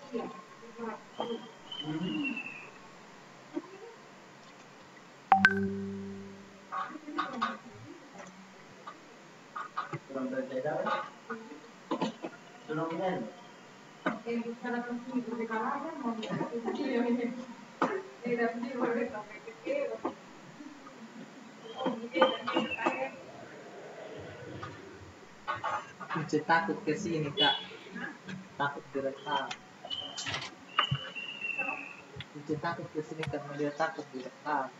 Uci takut ke sini kak, takut direkam. Uci takut ke sini karena dia takut direkam.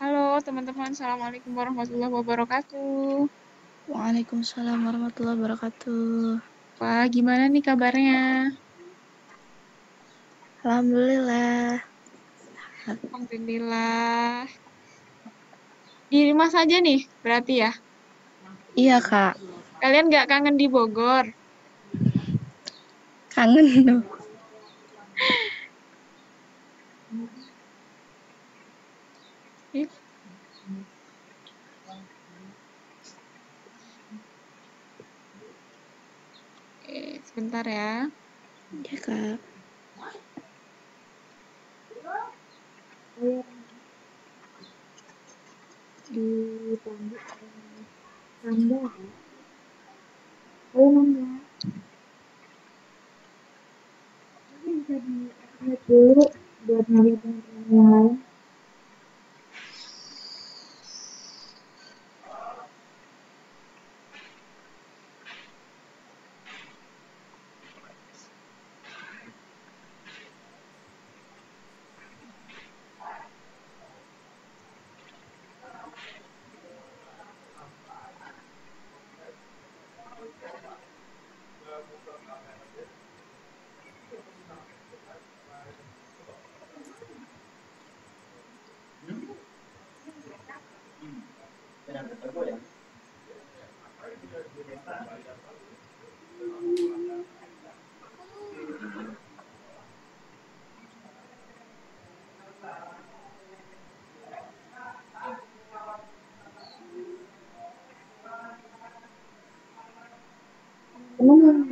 Halo teman-teman, Assalamualaikum warahmatullahi wabarakatuh. Waalaikumsalam warahmatullahi wabarakatuh. Wah, gimana nih kabarnya? Alhamdulillah. Alhamdulillah. Di rumah saja nih, berarti ya? Iya, Kak. Kalian nggak kangen di Bogor? Kangen dong. Oke, sebentar ya. Iya, Kak. Dipanggil Anda. Oh, enggak. Mungkin bisa di-upload dulu buat nambah teman-teman yang lain.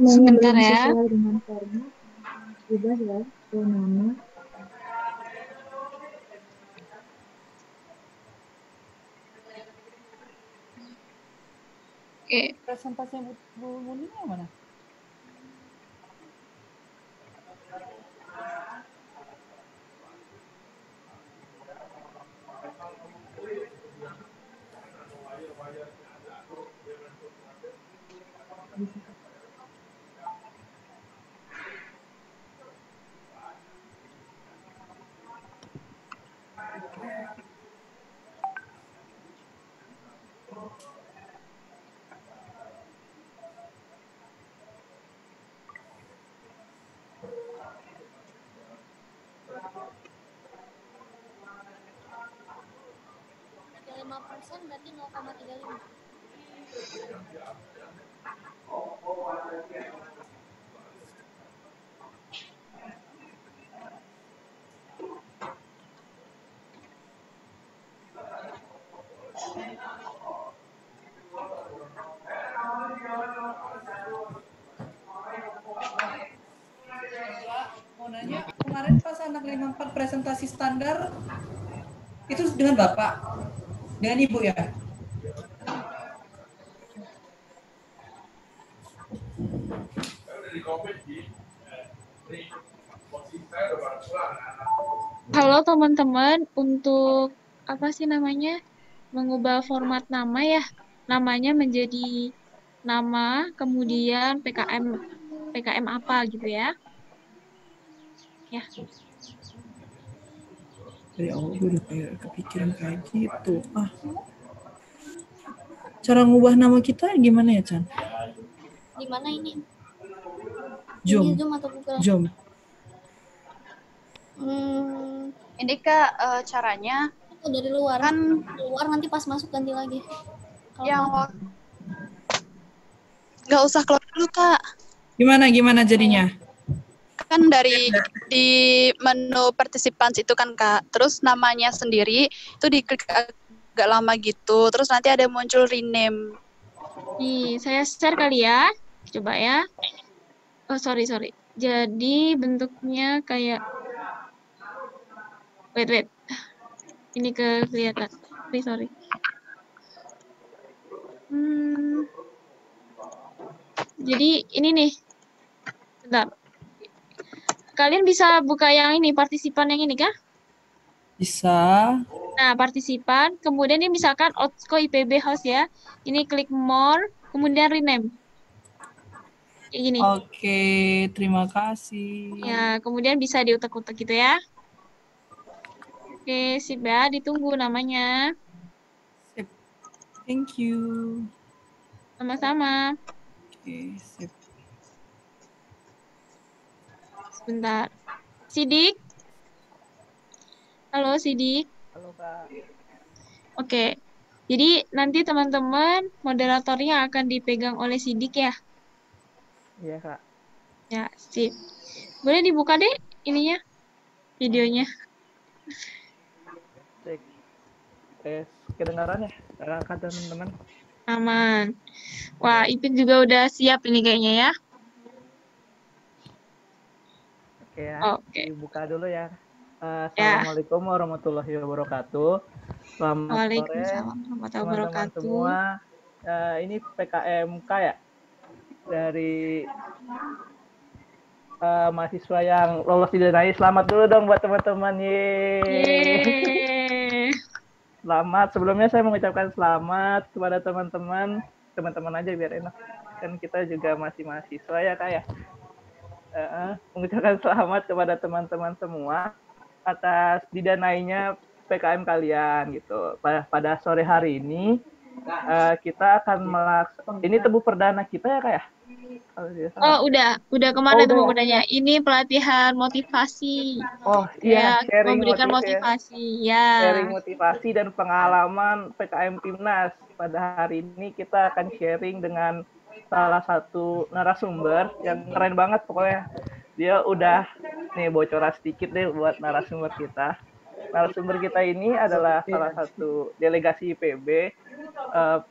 Sebentar ya. Sesuai dengan format sudah ya, ke nama. Oke. Presentasinya Bu Muni yang mana? Persen berarti 0,35. Mau nanya, kemarin pas anak 54 presentasi standar, itu dengan Bapak? Dengan Ibu ya? Halo teman-teman, untuk apa sih namanya? Mengubah format nama ya. Namanya menjadi nama, kemudian PKM apa gitu ya. Ya. Dari awal gue udah kayak kepikiran kayak gitu. Cara ngubah nama kita gimana ya, Chan? Di mana ini? Zoom. Ini Zoom atau Google? Zoom. Ini Kak, caranya Atau dari luar? kan Keluar nanti pas masuk ganti lagi. Kalau yang mau- nggak usah keluar dulu Kak. Gimana jadinya? Kan dari di menu participants itu kan Kak. Terus namanya sendiri itu diklik agak lama gitu. Terus nanti ada muncul rename. Nih, saya share kali ya. Coba ya. Oh, sorry. Jadi bentuknya kayak wait. Ini kelihatan. Sorry. Jadi ini nih. Bentar. Kalian bisa buka yang ini, partisipan yang ini kah? Bisa. Nah, partisipan. Kemudian ini misalkan Otsko IPB host ya. Ini klik more, kemudian rename. Kayak gini. Oke, terima kasih. Ya, kemudian bisa diutak-utak gitu ya. Oke, sip ya. Ditunggu namanya. Sip. Thank you. Sama-sama. Oke, sip. Sebentar. Sidik. Halo, Sidik. Halo Kak. Oke. Jadi nanti teman-teman moderatornya akan dipegang oleh Sidik ya. Iya Kak. Ya, sip. Boleh dibuka deh ininya, videonya. Cek. Tes kedengaran ya Kak teman-teman. Aman. Wah, Ipin juga udah siap ini kayaknya ya. Oke ya. Oke. Dibuka dulu ya. Assalamualaikum warahmatullahi wabarakatuh. Selamat sore Waalaikumsalam warahmatullahi teman-teman wabarakatuh. semua. Ini PKMK ya, dari mahasiswa yang lolos didanai. Selamat dulu dong buat teman-teman. Yeay. Selamat. Sebelumnya saya mengucapkan selamat kepada teman-teman aja biar enak. Kan kita juga masih mahasiswa ya Kak ya. Mengucapkan selamat kepada teman-teman semua atas didanainya PKM kalian gitu. Pada sore hari ini kita akan ini tebu perdana kita ya Kak ya? Oh, udah kemana tuh udah ya? pembedanya? Ini pelatihan motivasi. Oh iya, Ya, sharing memberikan motivasi. Ya. Sharing motivasi dan pengalaman PKM Timnas. Pada hari ini kita akan sharing dengan salah satu narasumber yang keren banget pokoknya. Dia udah nih bocoran sedikit deh buat narasumber kita. Narasumber kita ini adalah salah satu delegasi IPB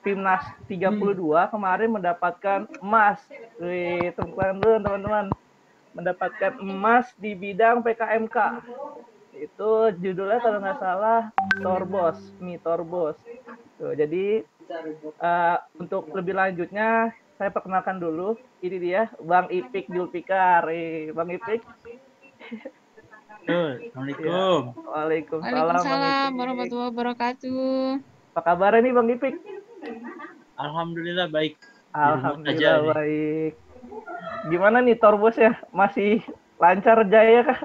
Timnas 32 kemarin mendapatkan emas. Wih, tepuk tangan dulu teman-teman. Mendapatkan emas di bidang PKMK. Itu judulnya kalau nggak salah mie Torbos. Tuh, jadi untuk lebih lanjutnya saya perkenalkan dulu. Ini dia Bang Ipik Julfikar. Bang Ipik. Assalamualaikum. Ya. Waalaikumsalam. Waalaikumsalam warahmatullahi wabarakatuh. Apa kabar nih Bang Ipik? Alhamdulillah baik. Alhamdulillah baik. Gimana nih Torbos ya? Masih lancar jaya kah?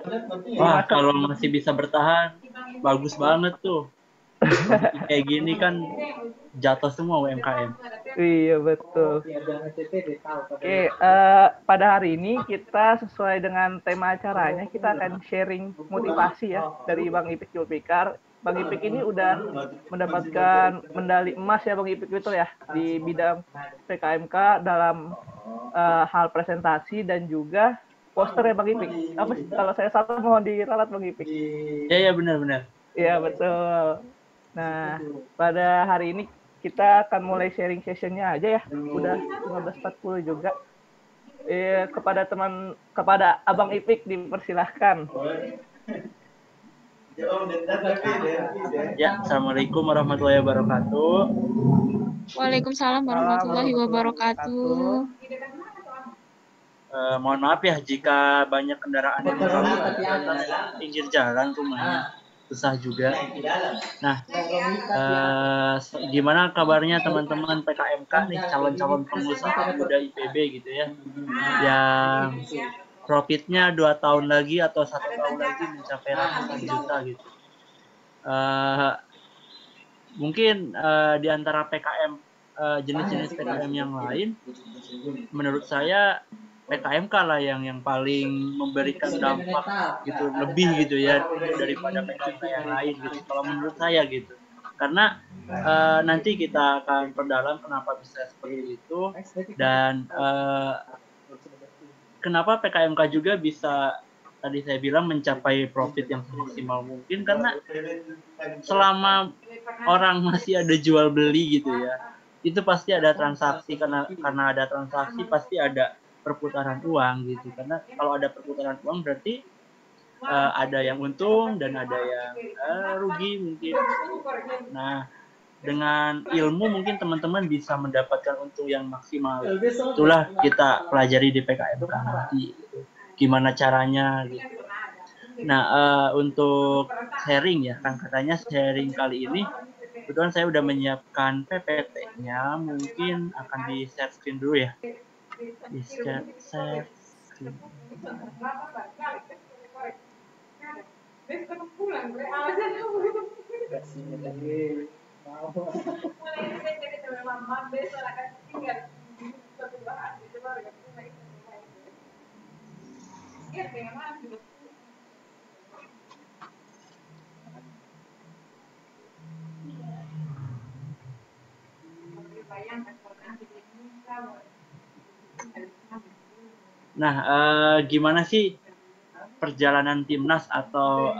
Wah, kalau masih bisa bertahan, bagus banget tuh. Kayak gini kan jatuh semua UMKM. Iya betul. Oke, pada hari ini kita sesuai dengan tema acaranya kita akan sharing motivasi ya dari Bang Ipik Julfikar. Bang Ipik ini udah mendapatkan medali emas ya Bang Ipik itu ya di bidang PKMK dalam hal presentasi dan juga poster ya Bang Ipik. Apa sih kalau saya salah mohon diralat Bang Ipik. Ya benar. Iya betul. Nah, pada hari ini kita akan mulai sharing sessionnya aja ya. Udah 15.40 juga. Kepada Abang Ipik dipersilahkan. Ya, Assalamualaikum warahmatullahi wabarakatuh. Waalaikumsalam warahmatullahi wabarakatuh. mohon maaf ya jika banyak kendaraan yang melalui karena pinggir jalan rumahnya susah juga. Nah, gimana kabarnya teman-teman PKMK nih, calon-calon pengusaha muda IPB gitu ya, yang profitnya 2 tahun lagi atau 1 tahun lagi mencapai ratusan juta gitu. Mungkin di antara PKM jenis-jenis PKM yang lain, menurut saya PKMK lah yang paling memberikan dampak gitu lebih gitu ya daripada PKMK yang lain gitu. Kalau menurut saya gitu, karena nanti kita akan perdalam kenapa bisa seperti itu dan kenapa PKMK juga bisa tadi saya bilang mencapai profit yang maksimal mungkin, karena selama orang masih ada jual beli gitu ya, itu pasti ada transaksi, karena ada transaksi pasti ada perputaran uang gitu, karena kalau ada perputaran uang berarti ada yang untung dan ada yang rugi mungkin. Nah, dengan ilmu mungkin teman-teman bisa mendapatkan untung yang maksimal. Itulah kita pelajari di PKMK nanti gitu. Gimana caranya gitu. Nah, untuk sharing ya, kan katanya sharing kali ini kebetulan saya udah menyiapkan PPT-nya, mungkin akan di share screen dulu ya. Di share screen. Nah, gimana sih perjalanan timnas atau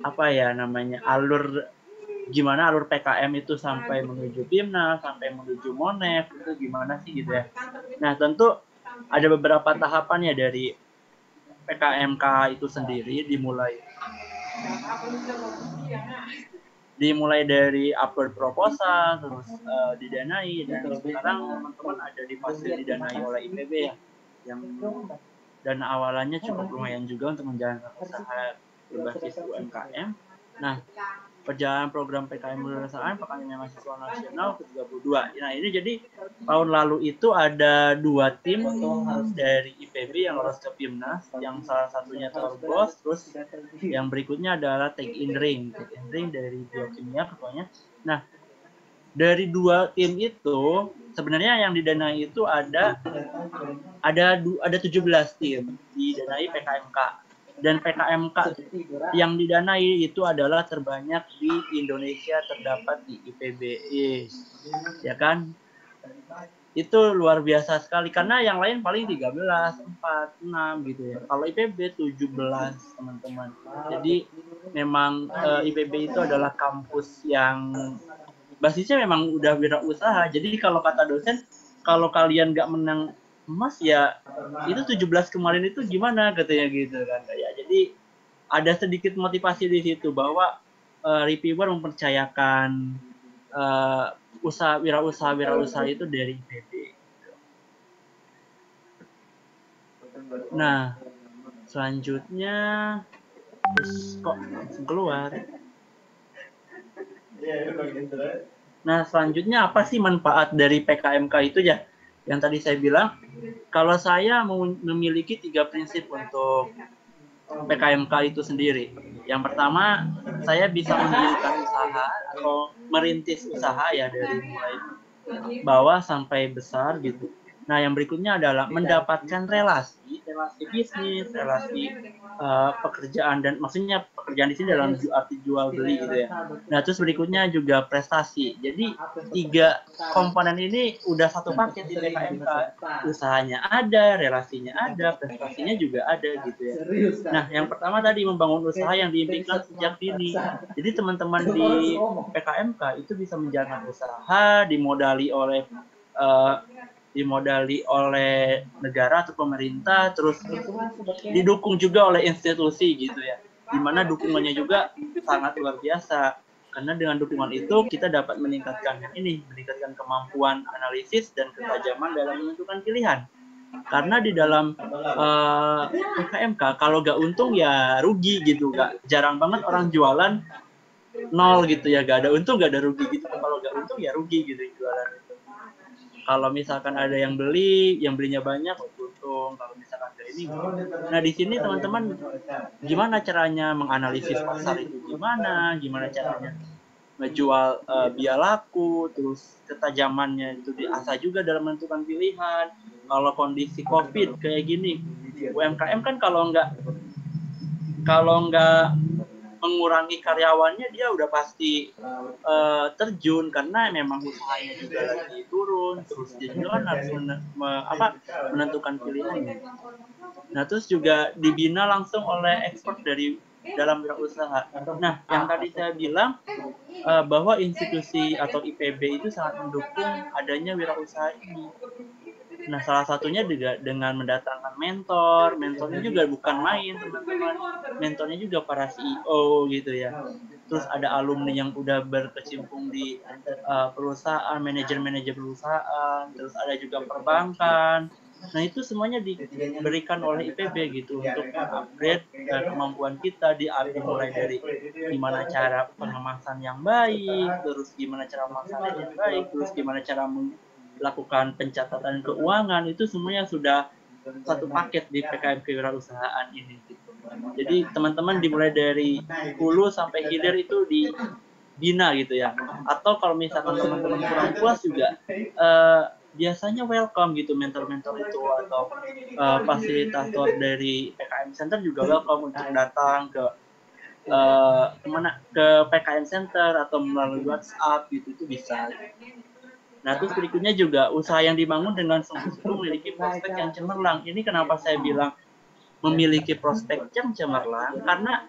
apa ya namanya gimana alur PKM itu sampai menuju timnas, sampai menuju Monef, itu gimana sih gitu ya. Nah, tentu ada beberapa tahapan ya dari PKMK itu sendiri, dimulai dari upload proposal, terus didanai, dan sekarang teman-teman ada di fase didanai oleh IPB ya, yang dana awalannya cukup lumayan juga untuk menjalankan usaha berbasis UMKM. Nah, perjalanan program PKM Kedaruratan Pertanian Mahasiswa Nasional ke-32. Nah, ini jadi tahun lalu itu ada 2 tim dari IPB yang lolos ke PIMNAS, yang salah satunya Torbos, terus yang berikutnya adalah Tech in Ring dari Biokimia ketuanya. Nah, dari 2 tim itu sebenarnya yang didanai itu ada 17 tim didanai PKMK. Dan PKMK yang didanai itu adalah terbanyak di Indonesia, terdapat di IPB, ya kan? Itu luar biasa sekali, karena yang lain paling 13, 4, 6 gitu ya. Kalau IPB 17, teman-teman. Jadi memang IPB itu adalah kampus yang basisnya memang udah wirausaha. Jadi kalau kata dosen, kalau kalian nggak menang emas ya itu 17 kemarin itu gimana katanya gitu kan ya. Jadi ada sedikit motivasi di situ bahwa reviewer mempercayakan wirausaha itu dari IPB. Nah, selanjutnya kok langsung keluar. Nah, selanjutnya apa sih manfaat dari PKMK itu ya? Yang tadi saya bilang, kalau saya memiliki 3 prinsip untuk PKMK itu sendiri. Yang pertama, saya bisa mendirikan usaha atau merintis usaha ya dari mulai bawah sampai besar gitu. Nah, yang berikutnya adalah mendapatkan relasi bisnis, relasi pekerjaan, dan maksudnya pekerjaan di sini dalam arti jual beli gitu ya. Nah, terus berikutnya juga prestasi. Jadi 3 komponen ini udah satu paket di PKMK. Usahanya ada, relasinya ada, prestasinya juga ada gitu ya. Nah, yang pertama tadi membangun usaha yang diimpikan sejak dini. Jadi teman-teman di PKMK itu bisa menjalankan usaha dimodali oleh negara atau pemerintah, terus didukung juga oleh institusi gitu ya, dimana dukungannya juga sangat luar biasa, karena dengan dukungan itu kita dapat meningkatkan kemampuan analisis dan ketajaman dalam menentukan pilihan. Karena di dalam PKMK kalau nggak untung ya rugi gitu, jarang banget orang jualan nol gitu ya, nggak ada untung nggak ada rugi gitu. Kalau nggak untung ya rugi gitu jualan itu. Kalau misalkan ada yang beli, yang belinya banyak untung. Kalau misalkan ada ini, nah di sini teman-teman gimana caranya menganalisis pasar itu, gimana caranya menjual biar laku, terus ketajamannya itu diasah juga dalam menentukan pilihan. Kalau kondisi COVID kayak gini, UMKM kan kalau nggak mengurangi karyawannya dia udah pasti terjun, karena memang usahanya juga lagi turun, terus dia juga kan harus menentukan pilihannya. Nah terus juga dibina langsung oleh ekspor dari dalam wirausaha. Nah yang tadi saya bilang bahwa institusi atau IPB itu sangat mendukung adanya wirausaha ini. Nah, salah satunya juga dengan mendatangkan mentor. Mentornya juga bukan main, teman-teman. Mentornya juga para CEO gitu ya. Terus ada alumni yang udah berkecimpung di perusahaan, manajer-manajer perusahaan. Terus ada juga perbankan. Nah, itu semuanya diberikan oleh IPB gitu untuk upgrade kemampuan kita, diupgrade mulai dari gimana cara pengemasan yang baik, terus gimana cara pemasaran yang baik, terus gimana cara lakukan pencatatan keuangan, itu semuanya sudah satu paket di PKM kewirausahaan ini. Jadi teman-teman dimulai dari hulu sampai hilir itu dibina gitu ya. Atau kalau misalkan teman-teman kurang puas juga biasanya welcome gitu mentor-mentor itu, atau fasilitator dari PKM Center juga welcome untuk datang ke ke PKM Center atau melalui WhatsApp gitu, itu bisa. Nah, terus berikutnya juga usaha yang dibangun dengan sungguh-sungguh memiliki prospek yang cemerlang. Ini kenapa saya bilang memiliki prospek yang cemerlang, karena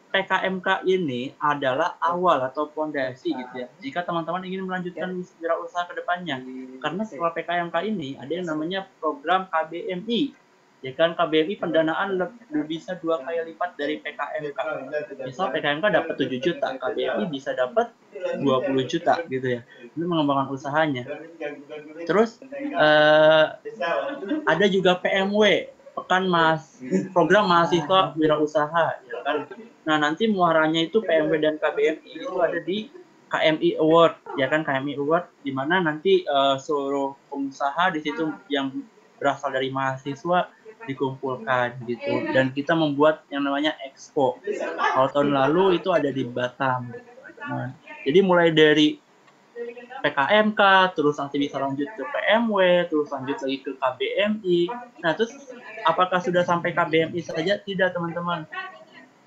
PKMK ini adalah awal atau fondasi gitu ya. Jika teman-teman ingin melanjutkan wirausaha ke depannya. Karena setelah PKMK ini ada yang namanya program KBMI. Ya kan, KBMI pendanaan lebih bisa 2 kali lipat dari PKMK. Misal PKMK dapat 7 juta, KBMI bisa dapat 20 juta gitu ya. Ini mengembangkan usahanya. Terus ada juga PMW, program mahasiswa wirausaha ya kan. Nah, nanti muaranya itu PMW dan KBMI itu ada di KMI Award ya kan, KMI Award di mana nanti seluruh pengusaha di situ yang berasal dari mahasiswa dikumpulkan gitu, dan kita membuat yang namanya expo. Kalau tahun lalu itu ada di Batam. Nah, jadi mulai dari PKMK, terus nanti bisa lanjut ke PMW, terus lanjut lagi ke KBMI. Nah, terus apakah sudah sampai KBMI saja? Tidak, teman-teman.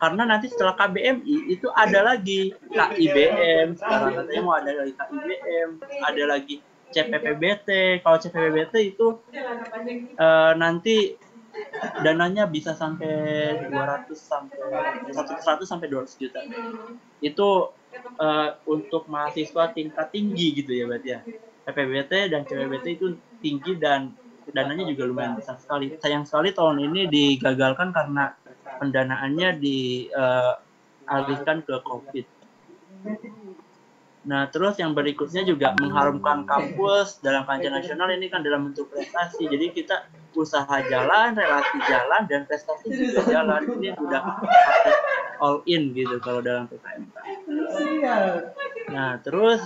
Karena nanti setelah KBMI itu ada lagi KIBM, sekarang katanya mau ada lagi KIBM, ada lagi CPPBT. Kalau CPPBT itu nanti dananya bisa sampai 100 sampai 200 juta. Itu untuk mahasiswa tingkat tinggi gitu ya berarti ya. PPBT dan CPBT itu tinggi dan dananya juga lumayan besar sekali. Sayang sekali tahun ini digagalkan karena pendanaannya dialihkan ke COVID. Nah, terus yang berikutnya juga mengharumkan kampus dalam kancah nasional, ini kan dalam bentuk prestasi. Jadi kita usaha jalan, relasi jalan, dan prestasi juga jalan. Ini udah all in gitu kalau dalam PKMK. Nah, terus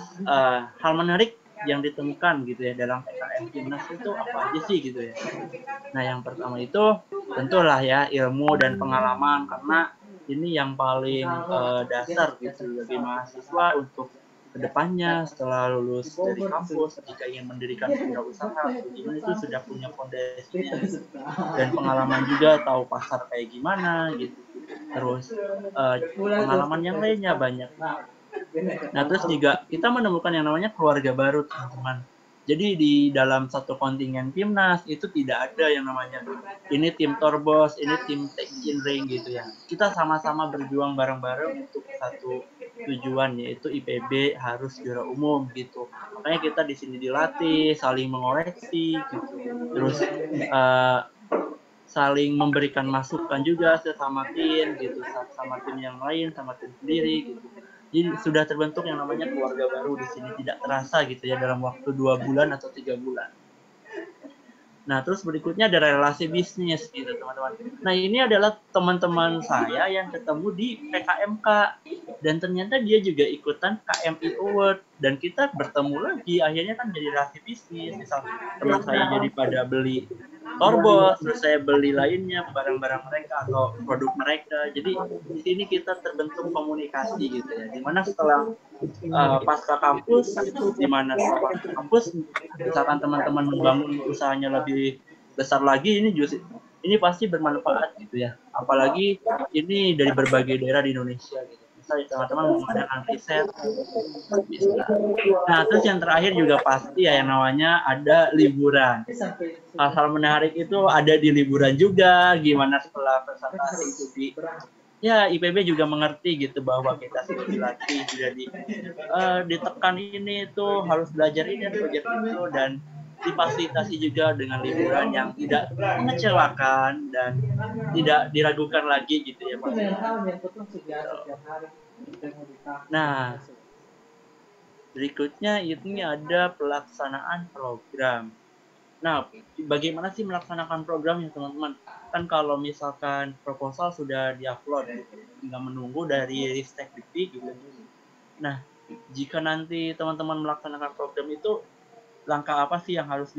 hal menarik yang ditemukan gitu ya dalam PKM Timnas itu apa aja sih gitu ya. Nah, yang pertama itu tentulah ya ilmu dan pengalaman, karena ini yang paling dasar gitu bagi mahasiswa untuk kedepannya setelah lulus dari kampus, jika ingin mendirikan wirausaha, gimana itu sudah punya fondasinya dan pengalaman juga, tahu pasar kayak gimana gitu. Terus pengalaman yang lainnya banyak. Nah, terus juga kita menemukan yang namanya keluarga baru, teman-teman. Jadi di dalam satu kontingen Timnas itu tidak ada yang namanya ini tim Torbos, ini tim Take in Ring gitu ya. Kita sama-sama berjuang bareng-bareng untuk satu tujuan, yaitu IPB harus juara umum gitu. Makanya kita di sini dilatih, saling mengoreksi gitu. Terus saling memberikan masukan juga sesama tim gitu, sama tim yang lain, sama tim sendiri gitu. Jadi sudah terbentuk yang namanya keluarga baru di sini, tidak terasa gitu ya dalam waktu 2 bulan atau 3 bulan. Nah, terus berikutnya ada relasi bisnis gitu, teman-teman. Nah, ini adalah teman-teman saya yang ketemu di PKMK. Dan ternyata dia juga ikutan KMI Award. Dan kita bertemu lagi, akhirnya kan jadi relasi bisnis. Misal teman saya jadi pada beli Torbos, terus saya beli lainnya, barang-barang mereka atau produk mereka. Jadi di sini kita terbentuk komunikasi gitu ya. Dimana setelah pasca kampus itu, dimana setelah pasca kampus misalkan teman-teman membangun usahanya lebih besar lagi, ini pasti bermanfaat gitu ya. Apalagi ini dari berbagai daerah di Indonesia gitu. Misalnya teman-teman mengadakan riset bisa. Nah, terus yang terakhir juga pasti ya yang namanya ada liburan. Hal-hal menarik itu ada di liburan juga, gimana setelah presentasi itu ya IPB juga mengerti gitu bahwa kita sudah dilatih, sudah ditekan ini tuh harus belajar ini, belajar itu, dan difasilitasi juga dengan liburan yang tidak mengecewakan dan tidak diragukan lagi gitu ya Pak. Nah, berikutnya ini ada pelaksanaan program. Nah, bagaimana sih melaksanakan program ya teman-teman? Kan kalau misalkan proposal sudah diupload, tinggal menunggu dari Ristek Dikti gitu. Nah, jika nanti teman-teman melaksanakan program itu, langkah apa sih yang harus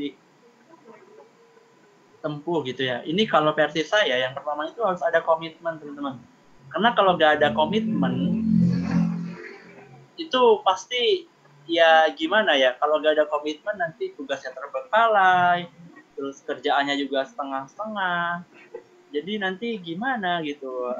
ditempuh gitu ya? Ini kalau versi saya, yang pertama itu harus ada komitmen teman-teman. Karena kalau nggak ada komitmen, itu pasti ya gimana ya, kalau nggak ada komitmen nanti tugasnya terbengkalai, terus kerjaannya juga setengah-setengah, jadi nanti gimana gitu,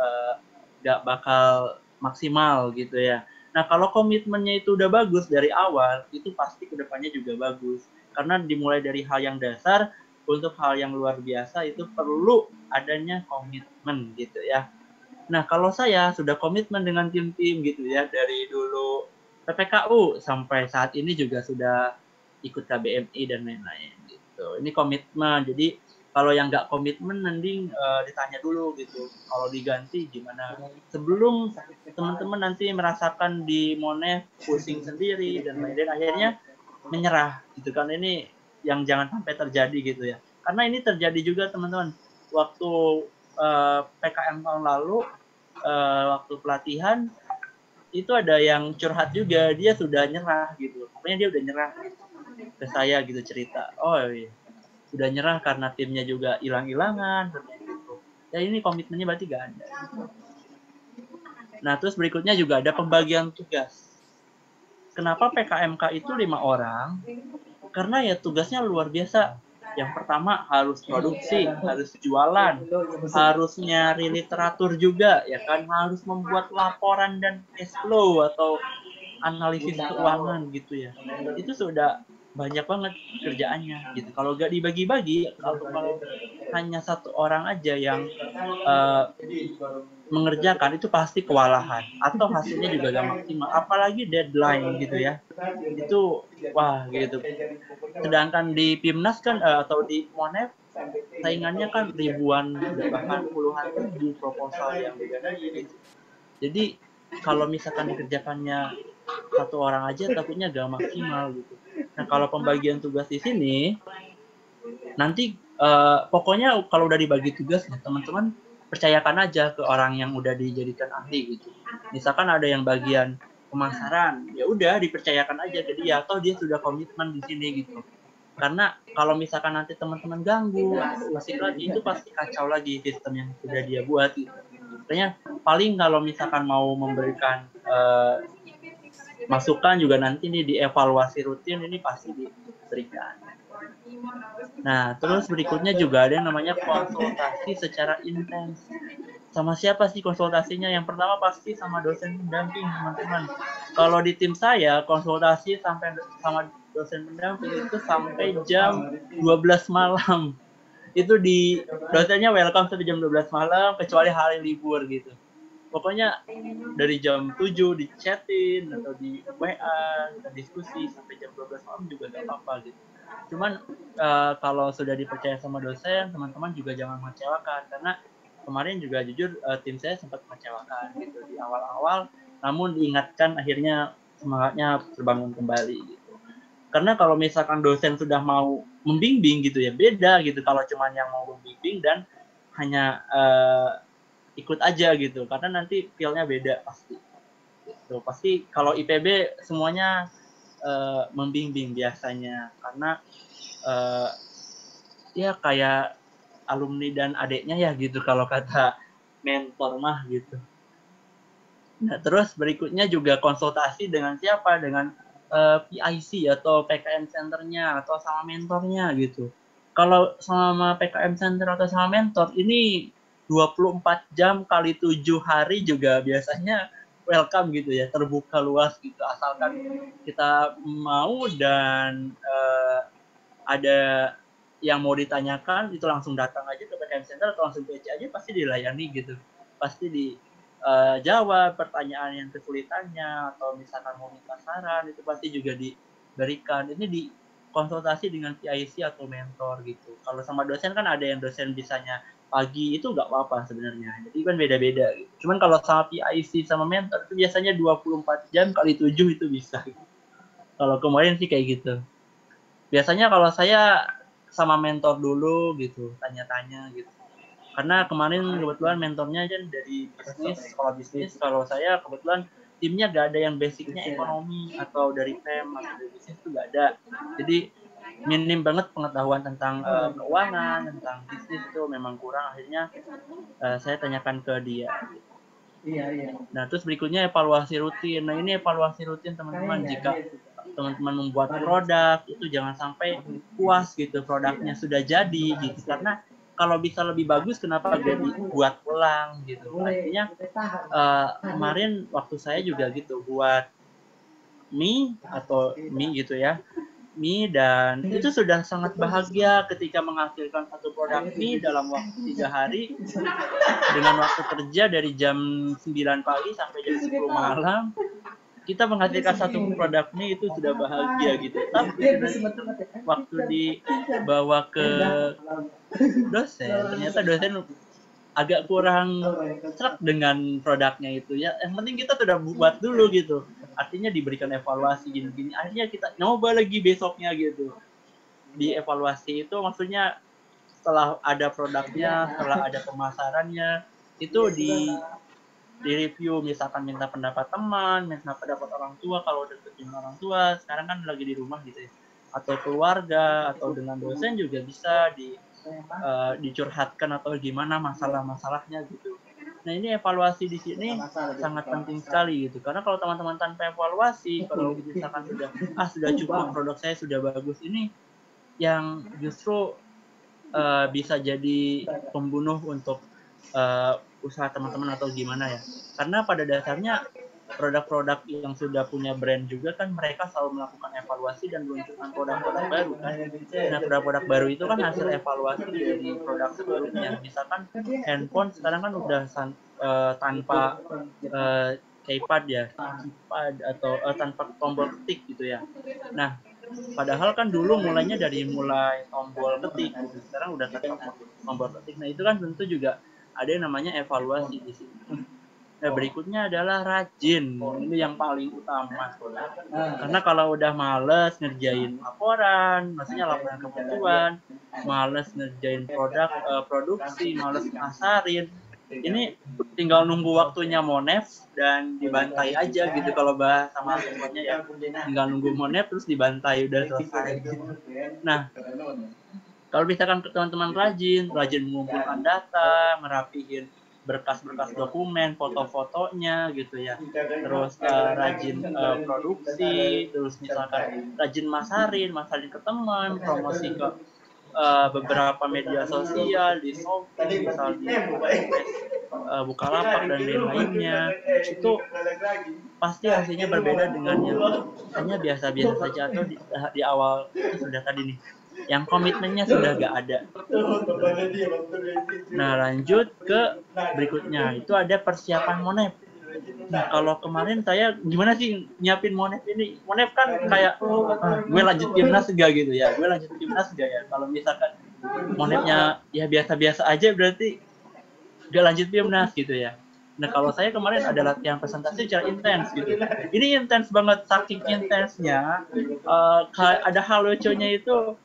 nggak bakal maksimal gitu ya. Nah, kalau komitmennya itu udah bagus dari awal, itu pasti kedepannya juga bagus, karena dimulai dari hal yang dasar untuk hal yang luar biasa itu perlu adanya komitmen gitu ya. Nah, kalau saya sudah komitmen dengan tim-tim gitu ya, dari dulu PPKU sampai saat ini juga sudah ikut KBMI dan lain-lain gitu. Ini komitmen. Jadi kalau yang nggak komitmen nanti ditanya dulu gitu. Kalau diganti gimana? Sebelum teman-teman nanti merasakan di Monef pusing sendiri dan lain-lain, akhirnya menyerah gitu kan. Ini yang jangan sampai terjadi gitu ya. Karena ini terjadi juga teman-teman. Waktu PKM tahun lalu, waktu pelatihan itu ada yang curhat juga, dia sudah nyerah gitu. Pokoknya dia udah nyerah ke saya gitu, cerita. Oh iya, sudah nyerah karena timnya juga hilang-hilangan gitu. Ya ini komitmennya berarti gak ada. Nah, terus berikutnya juga ada pembagian tugas. Kenapa PKMK itu 5 orang? Karena ya tugasnya luar biasa. Yang pertama harus produksi, harus jualan, harus nyari literatur juga, ya kan, harus membuat laporan dan cash flow atau analisis keuangan gitu ya. Itu sudah banyak banget kerjaannya gitu. Kalau nggak dibagi-bagi, kalau hanya satu orang aja yang mengerjakan, itu pasti kewalahan atau hasilnya juga gak maksimal, apalagi deadline gitu ya. Itu wah gitu. Sedangkan di PIMNAS kan atau di Monef saingannya kan ribuan bahkan puluhan ribu proposal yang digadai gitu. Jadi kalau misalkan dikerjakannya satu orang aja takutnya gak maksimal gitu. Nah, kalau pembagian tugas di sini nanti pokoknya kalau udah dibagi tugas teman-teman percayakan aja ke orang yang udah dijadikan ahli gitu. Misalkan ada yang bagian pemasaran, ya udah dipercayakan aja ke dia, atau dia sudah komitmen di sini gitu. Karena kalau misalkan nanti teman-teman ganggu atau usik lagi, itu pasti kacau lagi sistem yang sudah dia buat gitu. Makanya paling kalau misalkan mau memberikan masukan juga nanti nih dievaluasi rutin, ini pasti diberikan. Nah, terus berikutnya juga ada yang namanya konsultasi secara intens. Sama siapa sih konsultasinya? Yang pertama pasti sama dosen pendamping, teman-teman. Kalau di tim saya, konsultasi sampai sama dosen pendamping itu sampai jam 12 malam. Itu di dosennya welcome sampai jam 12 malam, kecuali hari libur gitu. Pokoknya dari jam 7 di chatin atau di WA, kita diskusi sampai jam 12 malam juga gak apa-apa gitu. Cuman kalau sudah dipercaya sama dosen, teman-teman juga jangan mengecewakan, karena kemarin juga jujur tim saya sempat mengecewakan gitu di awal-awal, namun diingatkan akhirnya semangatnya terbangun kembali gitu. Karena kalau misalkan dosen sudah mau membimbing gitu ya, beda gitu kalau cuman yang mau membimbing dan hanya ikut aja gitu. Karena nanti feel-nya beda pasti. Gitu. Pasti kalau IPB semuanya membimbing biasanya. Karena ya kayak alumni dan adiknya ya gitu kalau kata mentor mah gitu. Nah, terus berikutnya juga konsultasi dengan siapa? Dengan PIC atau PKM Center-nya atau sama mentornya gitu. Kalau sama PKM Center atau sama mentor ini 24 jam kali 7 hari juga biasanya welcome gitu ya, terbuka luas gitu, asalkan kita mau dan ada yang mau ditanyakan itu langsung datang aja ke PKM Center atau langsung PC aja pasti dilayani gitu, pasti dijawab pertanyaan yang kesulitannya atau misalkan mau minta saran itu pasti juga diberikan. Ini di konsultasi dengan PIC atau mentor gitu. Kalau sama dosen kan ada yang dosen bisanya pagi itu nggak apa-apa sebenarnya. Jadi kan beda-beda gitu. Cuman kalau sama PIC sama mentor itu biasanya 24 jam kali 7 itu bisa. Kalau kemarin sih kayak gitu. Biasanya kalau saya sama mentor dulu gitu, tanya-tanya gitu. Karena kemarin kebetulan mentornya kan dari bisnis, sekolah bisnis. Kalau saya kebetulan timnya gak ada yang basicnya ekonomi atau dari PEM atau dari bisnis itu gak ada. Jadi minim banget pengetahuan tentang keuangan, tentang bisnis itu memang kurang. Akhirnya saya tanyakan ke dia. Nah, terus berikutnya evaluasi rutin. Nah, ini evaluasi rutin teman-teman. Jika teman-teman membuat produk, itu jangan sampai puas gitu produknya sudah jadi gitu. Karena kalau bisa lebih bagus, kenapa gak dibuat ulang gitu. Artinya kemarin waktu saya juga gitu buat mie gitu ya. Mie dan itu sudah sangat bahagia ketika menghasilkan satu produk mie dalam waktu 3 hari dengan waktu kerja dari jam 9 pagi sampai jam 10 malam. Kita menghasilkan satu produk mie itu sudah bahagia gitu. Tapi waktu dibawa ke dosen, ternyata dosen agak kurang serak dengan produknya itu ya. Yang penting kita sudah buat dulu gitu. Artinya diberikan evaluasi gini-gini. Akhirnya kita nyoba lagi besoknya gitu. Di evaluasi itu maksudnya setelah ada produknya, setelah ada pemasarannya, itu di review, misalkan minta pendapat teman, minta pendapat orang tua kalau deketin orang tua, sekarang kan lagi di rumah gitu ya, atau keluarga atau dengan dosen juga bisa dicurhatkan atau gimana masalah-masalahnya gitu. Nah, ini evaluasi di sini sangat penting sekali gitu, karena kalau teman-teman tanpa evaluasi, kalau misalkan sudah cukup, produk saya sudah bagus, ini yang justru bisa jadi pembunuh untuk usaha teman-teman atau gimana ya. Karena pada dasarnya produk-produk yang sudah punya brand juga kan mereka selalu melakukan evaluasi dan meluncurkan produk-produk baru kan. Nah, produk-produk baru itu kan hasil evaluasi dari produk sebelumnya. Misalkan handphone sekarang kan udah tanpa keypad ya, keypad atau tanpa tombol ketik gitu ya. Nah, padahal kan dulu mulai tombol ketik gitu. Sekarang udah tanpa tombol ketik. Nah, itu kan tentu juga ada yang namanya evaluasi di sini. Nah, berikutnya adalah rajin. Ini yang paling utama. Karena kalau udah males ngerjain laporan, maksudnya laporan kebutuhan, males ngerjain produksi, males ngasarin, ini tinggal nunggu waktunya monef dan dibantai aja gitu kalau bahas sama temannya ya. Tinggal nunggu monef terus dibantai, udah selesai gitu. Nah, kalau misalkan teman-teman rajin mengumpulkan data, merapihin berkas-berkas dokumen, foto-fotonya gitu ya. Terus rajin produksi, terus misalkan rajin masarin ke teman, promosi ke beberapa media sosial, di Shopee, misal di Bukalapak dan lain-lainnya, itu pasti hasilnya berbeda dengan yang hanya biasa-biasa saja atau di awal itu sudah tadi nih. Yang komitmennya sudah gak ada. Nah, lanjut ke berikutnya. Itu ada persiapan monef. Nah, kalau kemarin saya gimana sih nyiapin monef ini? Monef kan kayak gue lanjut timnas enggak gitu ya. Gue lanjut timnas enggak ya. Kalau misalkan monefnya ya biasa-biasa aja berarti gak lanjut timnas gitu ya. Nah kalau saya kemarin ada latihan presentasi secara intens gitu. Ini intens banget, saking intensnya. Ada hal lucunya itu,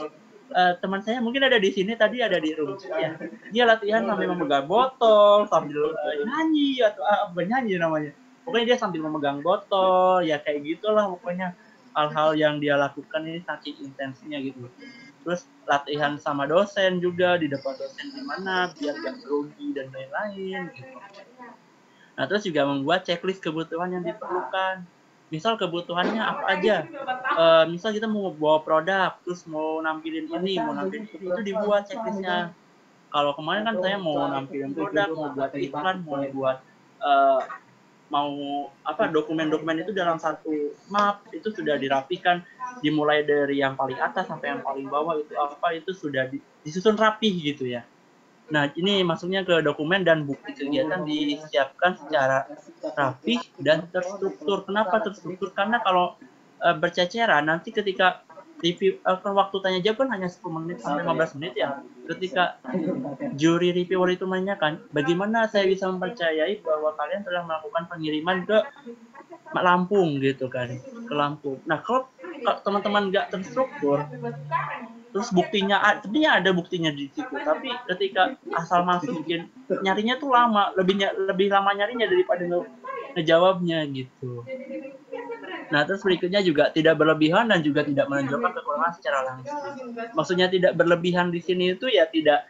teman saya mungkin ada di sini, tadi ada di room ya. Dia latihan sambil memegang botol, sambil nyanyi atau bernyanyi namanya. Pokoknya dia sambil memegang botol, ya kayak gitulah pokoknya. Hal-hal yang dia lakukan ini saking intensnya gitu. Terus latihan sama dosen juga, di depan dosen gimana biar gak grogi dan lain-lain gitu. Nah terus juga membuat checklist kebutuhan yang diperlukan. Misal kebutuhannya apa aja. Misal kita mau bawa produk, terus mau nampilin ini, mau nampilin itu dibuat checklistnya. Kalau kemarin kan saya mau nampilin produk, mau buat iklan, mau buat dokumen-dokumen itu dalam satu map, itu sudah dirapikan, dimulai dari yang paling atas sampai yang paling bawah itu apa, itu sudah disusun rapih gitu ya. Nah ini masuknya ke dokumen dan bukti kegiatan disiapkan secara rapih dan terstruktur. Kenapa terstruktur? Karena kalau berceceran nanti ketika review, waktu tanya jawab kan hanya 10 menit sampai 15 menit ya. Ketika juri reviewer itu menanyakan, bagaimana saya bisa mempercayai bahwa kalian telah melakukan pengiriman ke Lampung gitu kan, ke Lampung. Nah kalau teman-teman nggak terstruktur, terus buktinya, sebenarnya ada buktinya di situ, tapi ketika asal masukin, nyarinya tuh lama, lebih lama nyarinya daripada ngejawabnya gitu. Nah, terus berikutnya juga tidak berlebihan dan juga tidak menunjukkan kekurangan secara langsung. Maksudnya tidak berlebihan di sini itu ya tidak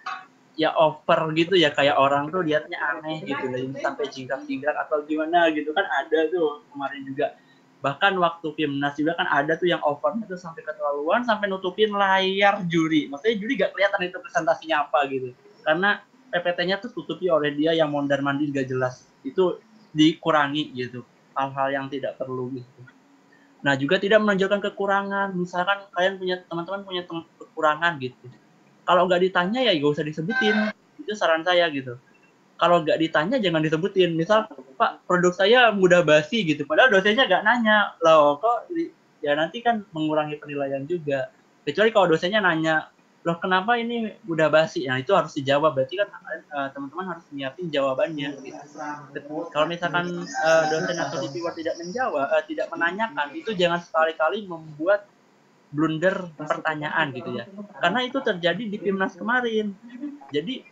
ya over gitu ya, kayak orang tuh lihatnya aneh gitu lah, sampai jingkrak-jingkrak atau gimana gitu kan, ada tuh kemarin juga. Bahkan waktu Pimnas juga kan ada tuh yang overnya tuh sampai keterlaluan, sampai nutupin layar juri. Maksudnya juri gak kelihatan itu presentasinya apa gitu. Karena PPT-nya tuh tutupi oleh dia yang mondar-mandir gak jelas. Itu dikurangi gitu. Hal-hal yang tidak perlu gitu. Nah juga tidak menunjukkan kekurangan. Misalkan kalian teman-teman punya kekurangan gitu. Kalau nggak ditanya ya gak usah disebutin. Itu saran saya gitu. Kalau nggak ditanya jangan disebutin. Misal, Pak, produk saya mudah basi gitu. Padahal dosennya nggak nanya. Loh, kok ya nanti kan mengurangi penilaian juga. Kecuali kalau dosennya nanya, loh kenapa ini mudah basi? Nah itu harus dijawab. Berarti kan teman-teman harus nyiapin jawabannya. Gitu. Kalau misalkan dosen atau reviewer tidak menjawab, tidak menanyakan, itu jangan sekali-kali membuat blunder pertanyaan gitu ya. Karena itu terjadi di Pimnas kemarin. Jadi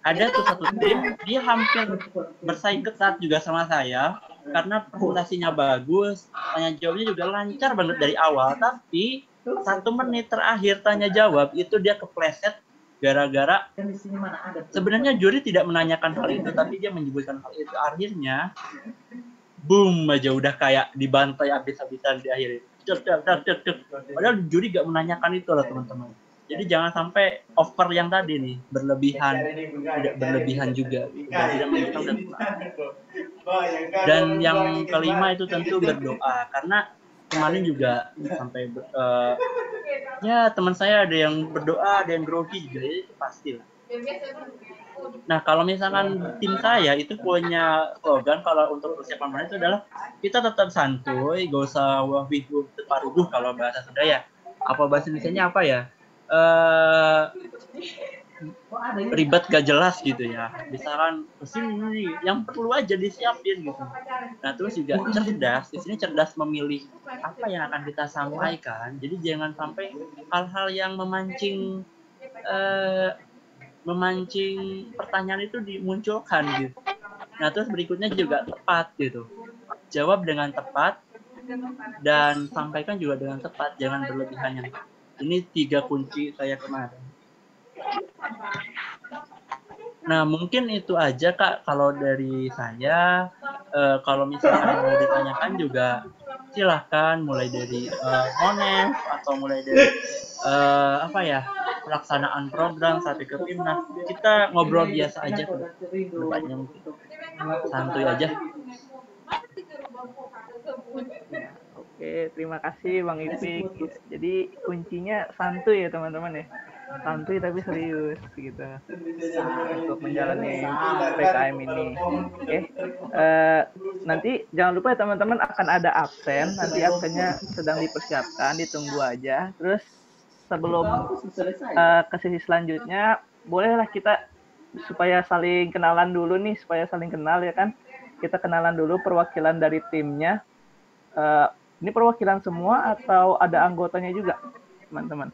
ada tuh satu tim, dia hampir bersaing ketat juga sama saya, karena presentasinya bagus, tanya jawabnya juga lancar banget dari awal, tapi 1 menit terakhir tanya jawab itu dia kepleset gara-gara sebenarnya juri tidak menanyakan hal itu, tapi dia menyebutkan hal itu. Akhirnya boom aja udah kayak dibantai habis-habisan di akhir itu. Padahal juri gak menanyakan itu loh teman-teman. Jadi jangan sampai over yang tadi nih, berlebihan, tidak berlebihan juga, tidak menunjukkan kekurangan. Dan yang kelima itu tentu berdoa, karena kemarin juga sampai ya teman saya ada yang berdoa, ada yang grogi juga, itu pasti lah. Nah kalau misalkan tim saya itu punya slogan kalau untuk persiapan kemarin itu adalah kita tetap santuy, gak usah wawidu teparuduh kalau bahasa Sunda ya. Apa bahasa Indonesianya apa ya? Ribet gak jelas gitu ya. Misalkan kesini yang perlu aja disiapin gitu. Nah terus juga cerdas. Di sini cerdas memilih apa yang akan kita sampaikan. Jadi jangan sampai hal-hal yang memancing pertanyaan itu dimunculkan gitu. Nah terus berikutnya juga tepat gitu. Jawab dengan tepat dan sampaikan juga dengan tepat. Jangan berlebihan. Ini 3 kunci saya kemarin. Nah mungkin itu aja Kak kalau dari saya. Kalau misalkan mau ditanyakan juga silahkan, mulai dari Mones atau mulai dari pelaksanaan program sampai ke Pimnas. Kita ngobrol biasa aja ke depannya, mungkin santuy aja. Oke, terima kasih Bang Ipik. Jadi kuncinya santuy ya teman-teman ya. Santuy tapi serius gitu untuk menjalani PKM ini. Oke. Nanti jangan lupa ya teman-teman, akan ada absen. Nanti absennya sedang dipersiapkan, ditunggu aja. Terus sebelum ke sesi selanjutnya, bolehlah kita supaya saling kenalan dulu nih, supaya saling kenal ya kan. kita kenalan dulu perwakilan dari timnya. Ini perwakilan semua atau ada anggotanya juga, teman-teman?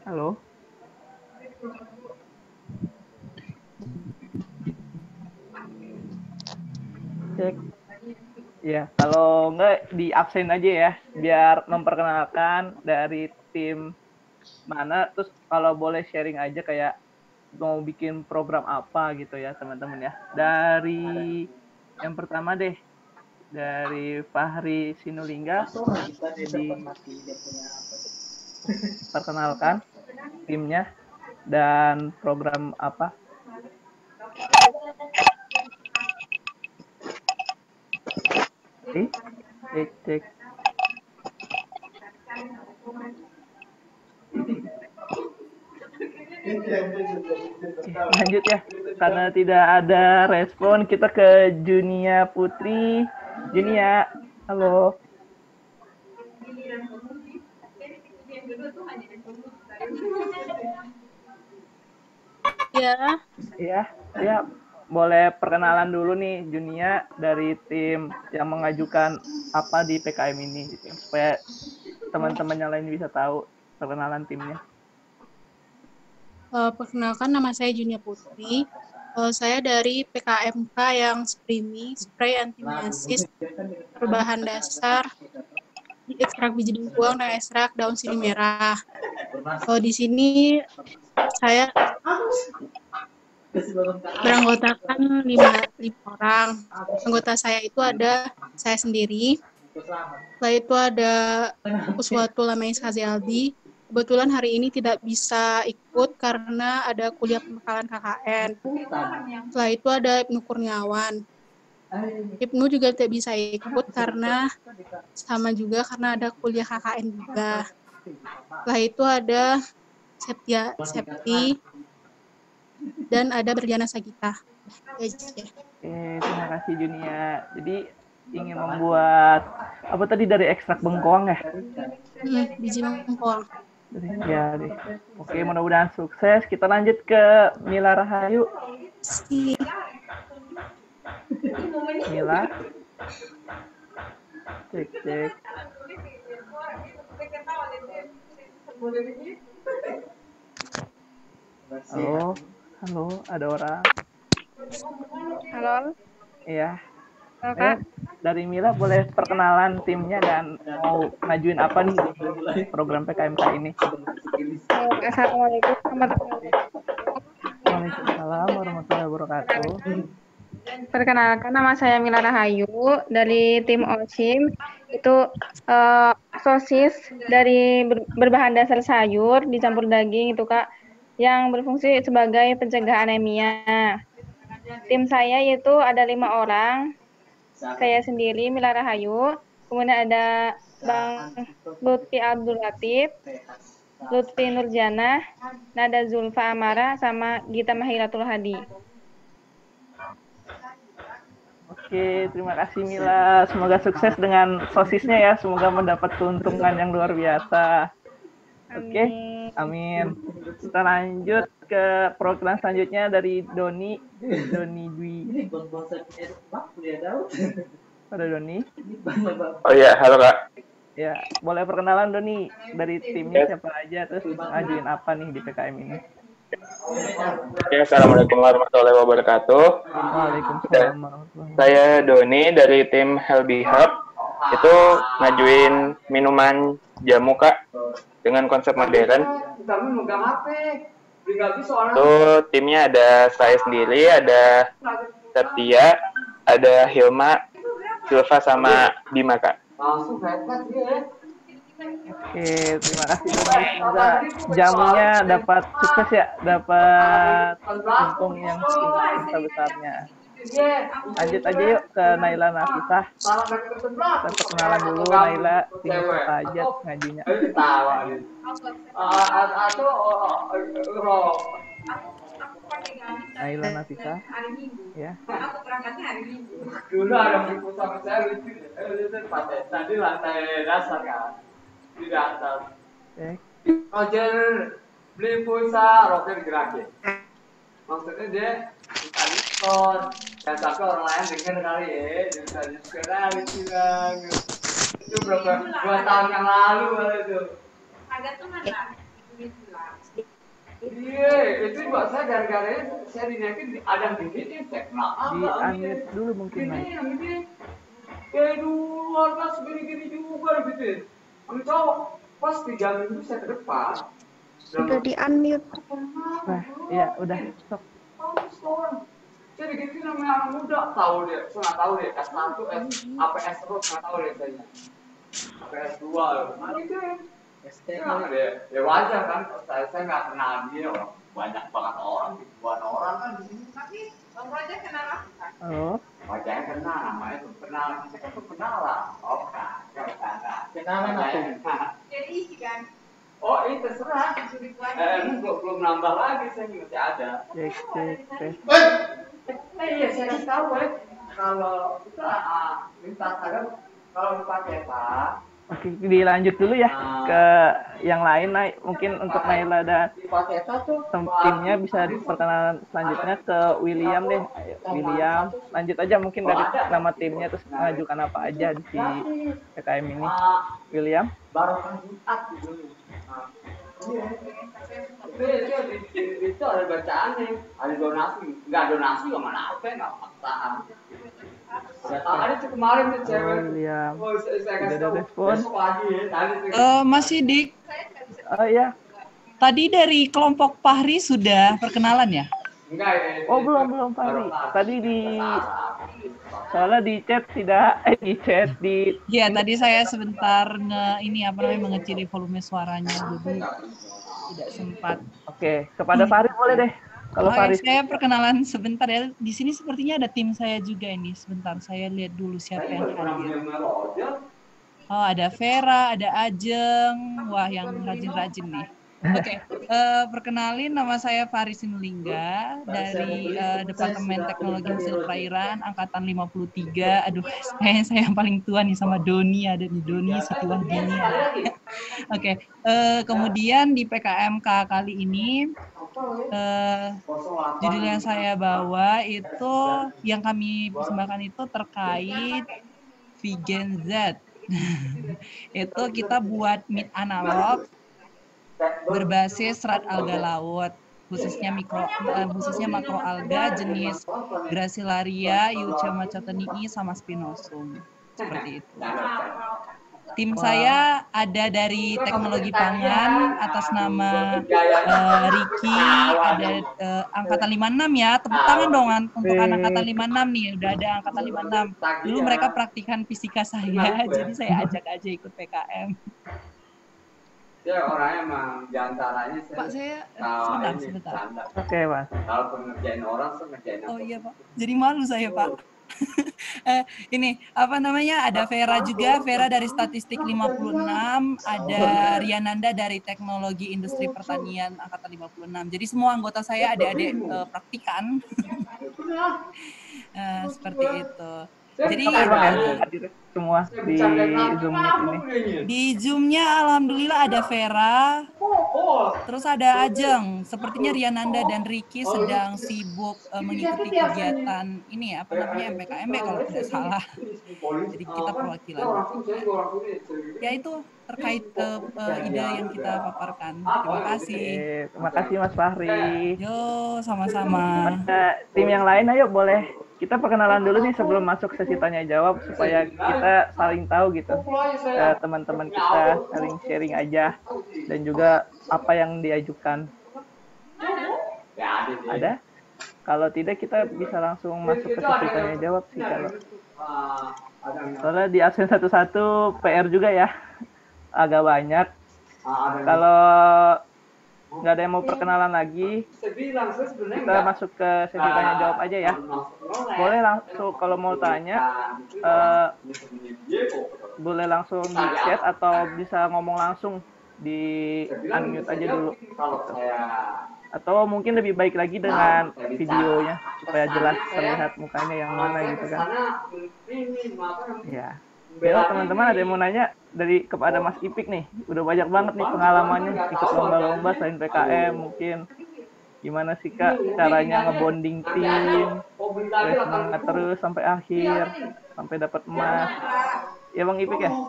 Halo? Cek. Ya, kalau enggak di absen aja ya, biar memperkenalkan dari tim mana, terus kalau boleh sharing aja kayak mau bikin program apa gitu ya teman-teman ya. Dari yang pertama deh, dari Fahri Sinulingga, perkenalkan timnya dan program apa. Cek. Lanjut ya, karena tidak ada respon, kita ke Junia Putri. Junia, halo. Ya, boleh perkenalan dulu nih Junia dari tim yang mengajukan apa di PKM ini, gitu, supaya teman-teman yang lain bisa tahu perkenalan timnya. Perkenalkan, nama saya Junia Putri. Saya dari PKMK yang SPRIMI, spray antimeasis, berbahan dasar ekstrak biji bengkuang dan ekstrak daun sirih merah. Di sini saya beranggotakan 5 orang. Anggota saya itu ada saya sendiri. Setelah itu ada Uswatul Lamais Hazialdi. Kebetulan hari ini tidak bisa ikut karena ada kuliah pembekalan KKN. Setelah itu ada Ibnu Kurniawan. Ibnu juga tidak bisa ikut karena sama juga karena ada kuliah KKN juga. Setelah itu ada Septi dan ada Berliana Sagita. Terima kasih Junia. Jadi ingin membuat apa tadi dari ekstrak bengkoang ya? Biji bengkoang. Ya deh. Oke, mudah-mudahan sukses. Kita lanjut ke Mila Rahayu. Mila. Cek. Halo, ada orang. Halo. Iya. Halo, Kak. Dari Mila boleh perkenalan timnya dan mau ngajuin apa nih di program PKMK ini? Assalamualaikum warahmatullahi wabarakatuh. Waalaikumsalam warahmatullahi wabarakatuh. Perkenalkan, nama saya Mila Rahayu dari tim OSIM. Itu sosis dari berbahan dasar sayur dicampur daging itu Kak, yang berfungsi sebagai pencegah anemia. Tim saya itu ada 5 orang. Saya sendiri Mila Rahayu, kemudian ada Bang Lutfi Abdul Latif, Lutfi Nurjana, Nada Zulfa Amara, sama Gita Mahiratul Hadi. Oke, terima kasih Mila. Semoga sukses dengan sosisnya ya. Semoga mendapat keuntungan yang luar biasa. Oke, amin. Kita lanjut ke program selanjutnya dari Doni Dwi. Ada Doni? Oh iya, halo Kak. Ya, boleh perkenalan Doni, dari timnya siapa aja, terus ngajuin apa nih di PKM ini? Ya, assalamualaikum warahmatullahi wabarakatuh. Waalaikumsalam warahmatullahi wabarakatuh. Saya Doni dari tim Healthy Hub. Itu ngajuin minuman jamu Kak dengan konsep modern. Itu timnya ada saya sendiri, ada Setia, ada Hilma, Silva sama Bima Kak. Oke, terima kasih Doni. Semoga jamunya dapat sukses ya, dapat untung yang besar-besarnya. Lanjut aja yuk ke Naila Nafisah. Kita perkenalan dulu Naila, tim apa aja ngajinya. Naila Nafisah. Ya. Dulu ada buku sama saya lucu. Tadi lantai dasar kan. Di atas. Kalau beli pulsa roket gerakin. Maksudnya dia respon. Dan tapi orang lain denger kali ya, jadi sekarang itu bang. Itu berapa 2 tahun yang lalu kali itu. Ada tuh mana? Iya, itu juga saya gara-gara saya dinaikin ada yang begini, cek kenapa? Di unmute dulu mungkin Ini Mas. yang ini. Kayak dulu warga segini-gini juga gitu. Kamu tahu pas 3 minggu saya ke depan. Udah di unmute. Nah, iya udah stop. Jadi gitu namanya anak muda tahu dia, saya nggak tahu dia S1, APS terus nggak tahu dia saya. APS 2, nah gitu ya. Nah, ya wajar kan, saya nggak kenal dia, banyak banget orang, ribuan orang kan di sini sakit. Bang Raja kenal apa? Halo. Wajahnya kenal, namanya tuh kenal, kita tuh kenal lah. Oh, kenalan apa? Jadi isi kan? Oh, ini terserah. Belum nambah lagi, saya masih ada. Cek. Iya, saya kasih tahu ya. Kalau kita minta agar kalau dipakai Pak. Oke, dilanjut dulu ya ke yang lain. Nah, mungkin untuk Naila dan timnya bisa diperkenalan selanjutnya ke William deh. Ayo, William, lanjut aja mungkin dari nama timnya terus mengajukan apa aja di PKM ini. William. Baru kan Jumat gitu. Itu ada bacaan nih, ada donasi, nggak donasi nggak mana apa nggak paksaan. Ada tuh kemarin tuh cewek. William. Saya kasih Udah tahu respon. besok lagi ya. Mas Sidik, Oh iya. tadi dari kelompok Fahri sudah perkenalan ya? Enggak ya. Oh belum Fahri. Tadi soalnya di chat di Iya, tadi saya sebentar mengecil volume suaranya, jadi tidak sempat. Oke, kepada Fahri boleh deh. Kalau Fahri. Saya perkenalan sebentar ya. Di sini sepertinya ada tim saya juga ini. Sebentar, saya lihat dulu siapa yang hadir. Oh, ada Vera, ada Ajeng. Wah, yang rajin-rajin nih. Oke, perkenalin nama saya Fahri Sinulinga dari Departemen Teknologi Hasil Perairan Angkatan 53. Aduh, saya yang paling tua nih sama Doni, ada nih Doni Sitiwahdini. Oke, kemudian di PKMK kali ini judul yang saya bawa itu yang kami persembahkan itu terkait Vegan Z. Itu kita buat meat analog berbasis serat alga laut, khususnya makroalga jenis Gracilaria, Euchemacothenii sama Spinosum. Seperti itu. Tim saya ada dari teknologi pangan atas nama Ricky, ada angkatan 56 ya. Tepuk tangan dong untuk angkatan 56 nih, udah ada angkatan 56. Dulu mereka praktikan fisika saya, jadi saya ajak aja ikut PKM. Saya orangnya emang diantaranya Pak, saya sebentar. Oke, Mas. Kalau ngerjain orang, saya ngerjain Oh iya, Pak. Jadi malu saya, Pak. Ini ada Vera juga, Vera dari Statistik 56, ada Riananda dari Teknologi Industri Pertanian angkatan 56. Jadi semua anggota saya adik-adik praktikan. Seperti itu. Jadi semua di Zoom ini. Di Zoom-nya alhamdulillah ada Vera, terus ada Ajeng. Sepertinya Riananda dan Ricky sedang sibuk mengikuti kegiatan ini MPKMB kalau tidak salah. Jadi kita perwakilan. Ya itu terkait ide yang kita paparkan. Terima kasih. Terima kasih Mas Fahri. Yo, sama-sama. Tim yang lain ayo boleh. Kita perkenalan dulu nih sebelum masuk sesi tanya jawab supaya kita saling tahu gitu. Teman-teman kita saling sharing aja dan juga apa yang diajukan. Ada? Kalau tidak kita bisa langsung masuk ke sesi tanya jawab sih kalau. Soalnya di absen satu-satu PR juga ya. Agak banyak. Kalau nggak ada yang mau perkenalan lagi, kita masuk ke sesi tanya jawab aja ya. Boleh langsung kalau mau tanya, boleh langsung di chat atau bisa ngomong langsung di unmute aja dulu. Atau mungkin lebih baik lagi dengan videonya supaya jelas terlihat mukanya yang mana gitu kan. Ya. Yo, teman-teman ada yang mau nanya kepada Mas Ipik nih. Udah banyak banget nih pengalamannya ikut lomba-lomba selain PKM mungkin. Gimana sih Kak caranya ngebonding tim, supaya semangat terus sampai akhir, sampai dapat emas. Ya Bang Ipik ya? Yuk,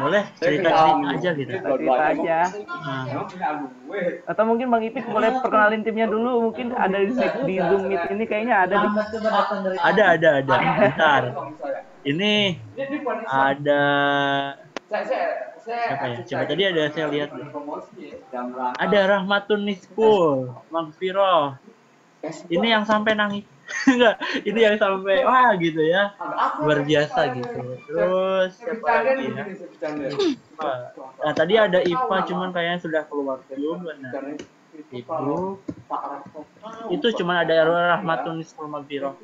boleh cerita-cerita aja gitu. Cerita aja. Nah, Atau mungkin Bang Ipik boleh perkenalin timnya dulu. Mungkin ada di Zoom Meet ini kayaknya ada nih. ada. Bentar. Ini ada siapa ya? Coba tadi ada saya lihat. Ada Rahmatun Niskul, Magfiro. Ini yang sampai nangis. Enggak, ini yang sampai wah gitu ya. Luar biasa gitu. Terus siapa lagi ya? Nah, tadi ada Ipa cuman kayaknya sudah keluar belum. Nah, Ibu itu cuma ada Rahmatun Niskul Magfiro.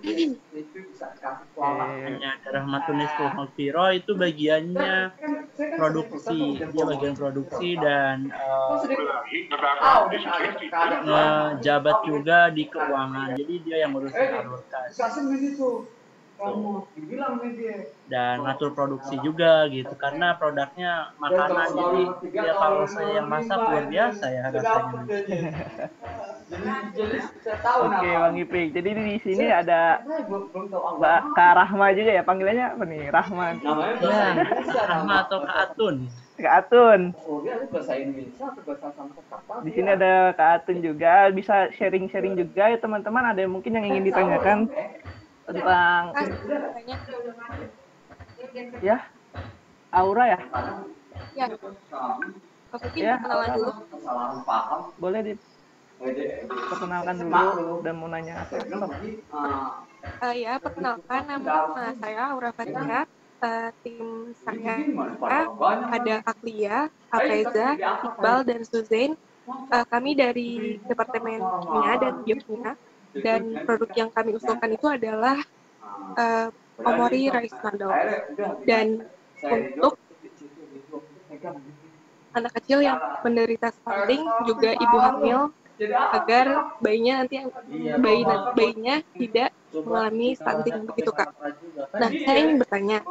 Hanya ada Rahmatun Niskul Magfiro itu bagiannya produksi, dia bagian produksi dan jabat juga di keuangan. Jadi dia yang ngurusin alokasi dan ngatur produksi juga gitu, karena produknya makanan, jadi ya kalau saya yang masak luar biasa ya rasanya. Oke Bang Ipik, jadi di sini ada Mbak Kak Rahma juga ya, panggilannya apa nih? Rahman. Ya, Rahma atau Kak Atun. Kak Atun. Di sini ada Kak Atun juga, bisa sharing-sharing juga ya teman-teman. Ada yang mungkin yang ingin ditanyakan tentang ya Aura ya? Ya. Mungkin Ya. perkenalan dulu. Boleh diperkenalkan dulu dan mau nanya apa? Ya, perkenalkan nama saya Aura Fatia. Tim saya ada Aklia, Apreza, Iqbal, dan Suzain. Kami dari Departemen Kimia dan Biokimia. Dan produk yang kami usulkan itu adalah Omori Rice Noodle. Dan untuk anak kecil yang menderita stunting, juga ibu hamil, agar bayinya tidak mengalami stunting, begitu Kak. Nah, saya ingin bertanya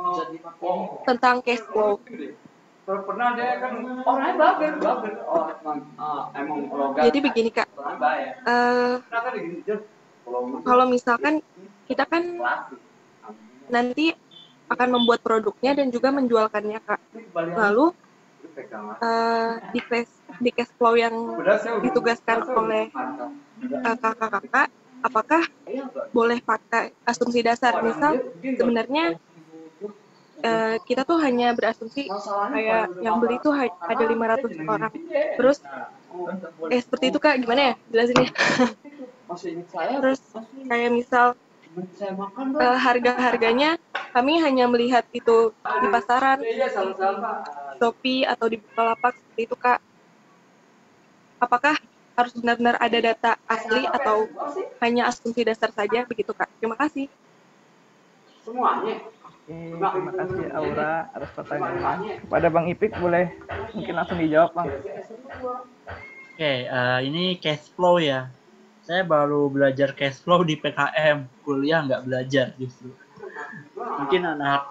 tentang cash flow. Jadi begini Kak, kalau misalkan kita kan nanti akan membuat produknya dan juga menjualkannya Kak, lalu di cash flow yang ditugaskan oleh kakak-kakak, apakah boleh pakai asumsi dasar? Misal sebenarnya kita tuh hanya berasumsi kayak yang beli tuh ada 500 orang. Terus seperti itu Kak, gimana ya jelasinnya? Terus kayak misal harga-harganya kami hanya melihat itu di pasaran, di Shopee atau di Bukalapak, seperti itu Kak. Apakah harus benar-benar ada data asli atau hanya asumsi dasar saja, begitu Kak? Terima kasih. Oke, terima kasih Aura atas pertanyaannya. Kepada Bang Ipik boleh mungkin langsung dijawab Bang. Oke, ini cash flow ya. Saya baru belajar cash flow di PKM, kuliah nggak belajar justru. Mungkin anak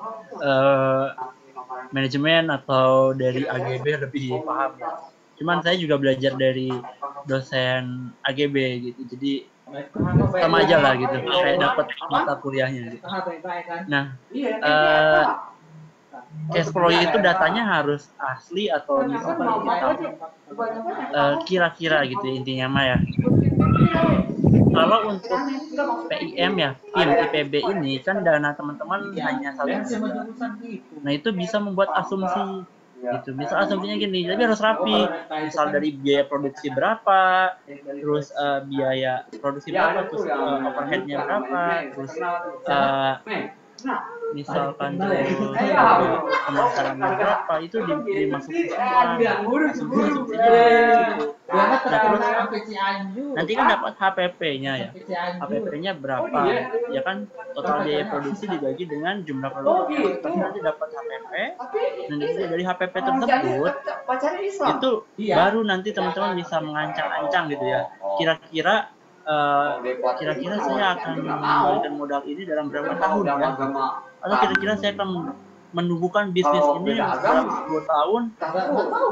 manajemen atau dari AGB lebih paham ya. Cuman saya juga belajar dari dosen AGB gitu, jadi sama aja lah gitu, kayak dapat mata kuliahnya gitu. Nah, cash flow itu datanya harus asli atau misalnya kita kira-kira gitu intinya mah ya. Kalau untuk PIM ya, PIM IPB ini kan dana teman-teman hanya 1. Nah itu bisa membuat asumsi gitu. Misal asumsinya gini, tapi harus rapi. Misal dari biaya produksi berapa, terus biaya produksi berapa, terus overheadnya berapa, terus misalkan pemasarannya berapa, itu dimasukin semua. Nah, terus nanti kan dapat HPP-nya ya. HPP-nya berapa? Ya kan total biaya produksi dibagi dengan jumlah produk. Terus nanti dapat HPP. Dan dari HPP tersebut itu baru nanti teman-teman bisa mengancang-ancang gitu ya. Kira-kira saya akan mengembalikan modal ini dalam berapa tahun ya? Atau kira-kira saya akan menumbuhkan bisnis ini dalam 10 tahun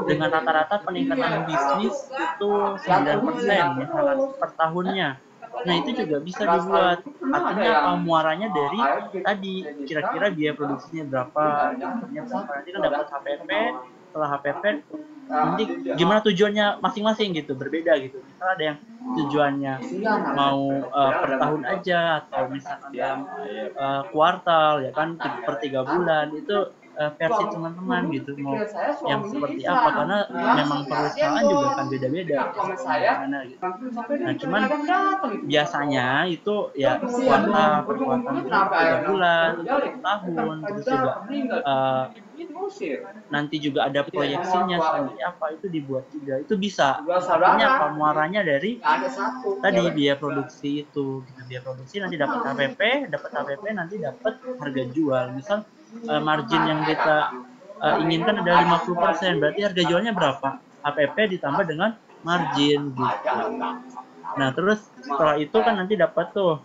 dengan rata-rata peningkatan bisnis itu 9% misalkan per tahunnya. Nah itu juga bisa dibuat. Artinya apa, muaranya dari tadi kira-kira biaya produksinya berapa, nanti kan dapat HPP, setelah HPP nanti gimana tujuannya masing-masing gitu, berbeda gitu. Misal ada yang tujuannya mau per tahun aja atau misalkan dalam kuartal ya kan per 3 bulan, itu versi teman-teman gitu mau yang seperti apa, karena memang perusahaan juga kan beda-beda gimana gitu. Nah cuman biasanya itu ya kuartal per kuartal, 3 bulan, 1 tahun, terus juga nanti juga ada proyeksinya seperti apa, itu dibuat juga, itu bisa. Artinya apa, muaranya dari tadi biaya produksi itu gitu. Biaya produksi nanti dapat HPP nanti dapat harga jual. Misal margin yang kita inginkan ada 50%, berarti harga jualnya berapa? HPP ditambah dengan margin gitu. Nah terus setelah itu kan nanti dapat tuh,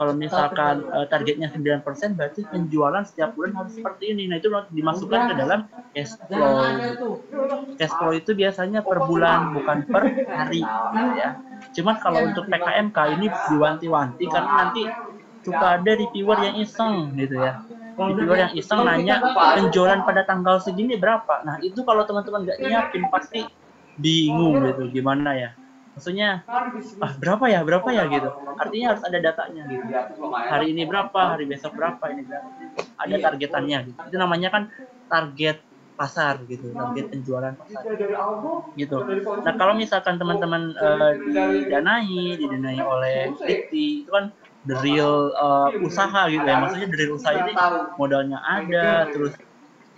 kalau misalkan targetnya 9%, berarti penjualan setiap bulan harus seperti ini. Nah itu dimasukkan ke dalam cash flow. Cash flow itu biasanya per bulan, bukan per hari ya. Cuman kalau untuk PKMK ini diwanti-wanti karena nanti suka ada reviewer yang iseng gitu ya. Reviewer yang iseng nanya penjualan pada tanggal segini berapa. Nah itu kalau teman-teman nggak nyiapin pasti bingung gitu, gimana ya. Maksudnya berapa ya gitu. Artinya harus ada datanya gitu. Hari ini berapa, hari besok berapa, ini berapa. Ada targetannya gitu. Itu namanya kan target pasar gitu, target penjualan pasar gitu. Nah kalau misalkan teman-teman didanai oleh Dikti, itu kan the real usaha gitu ya. Maksudnya the real usaha ini modalnya ada, terus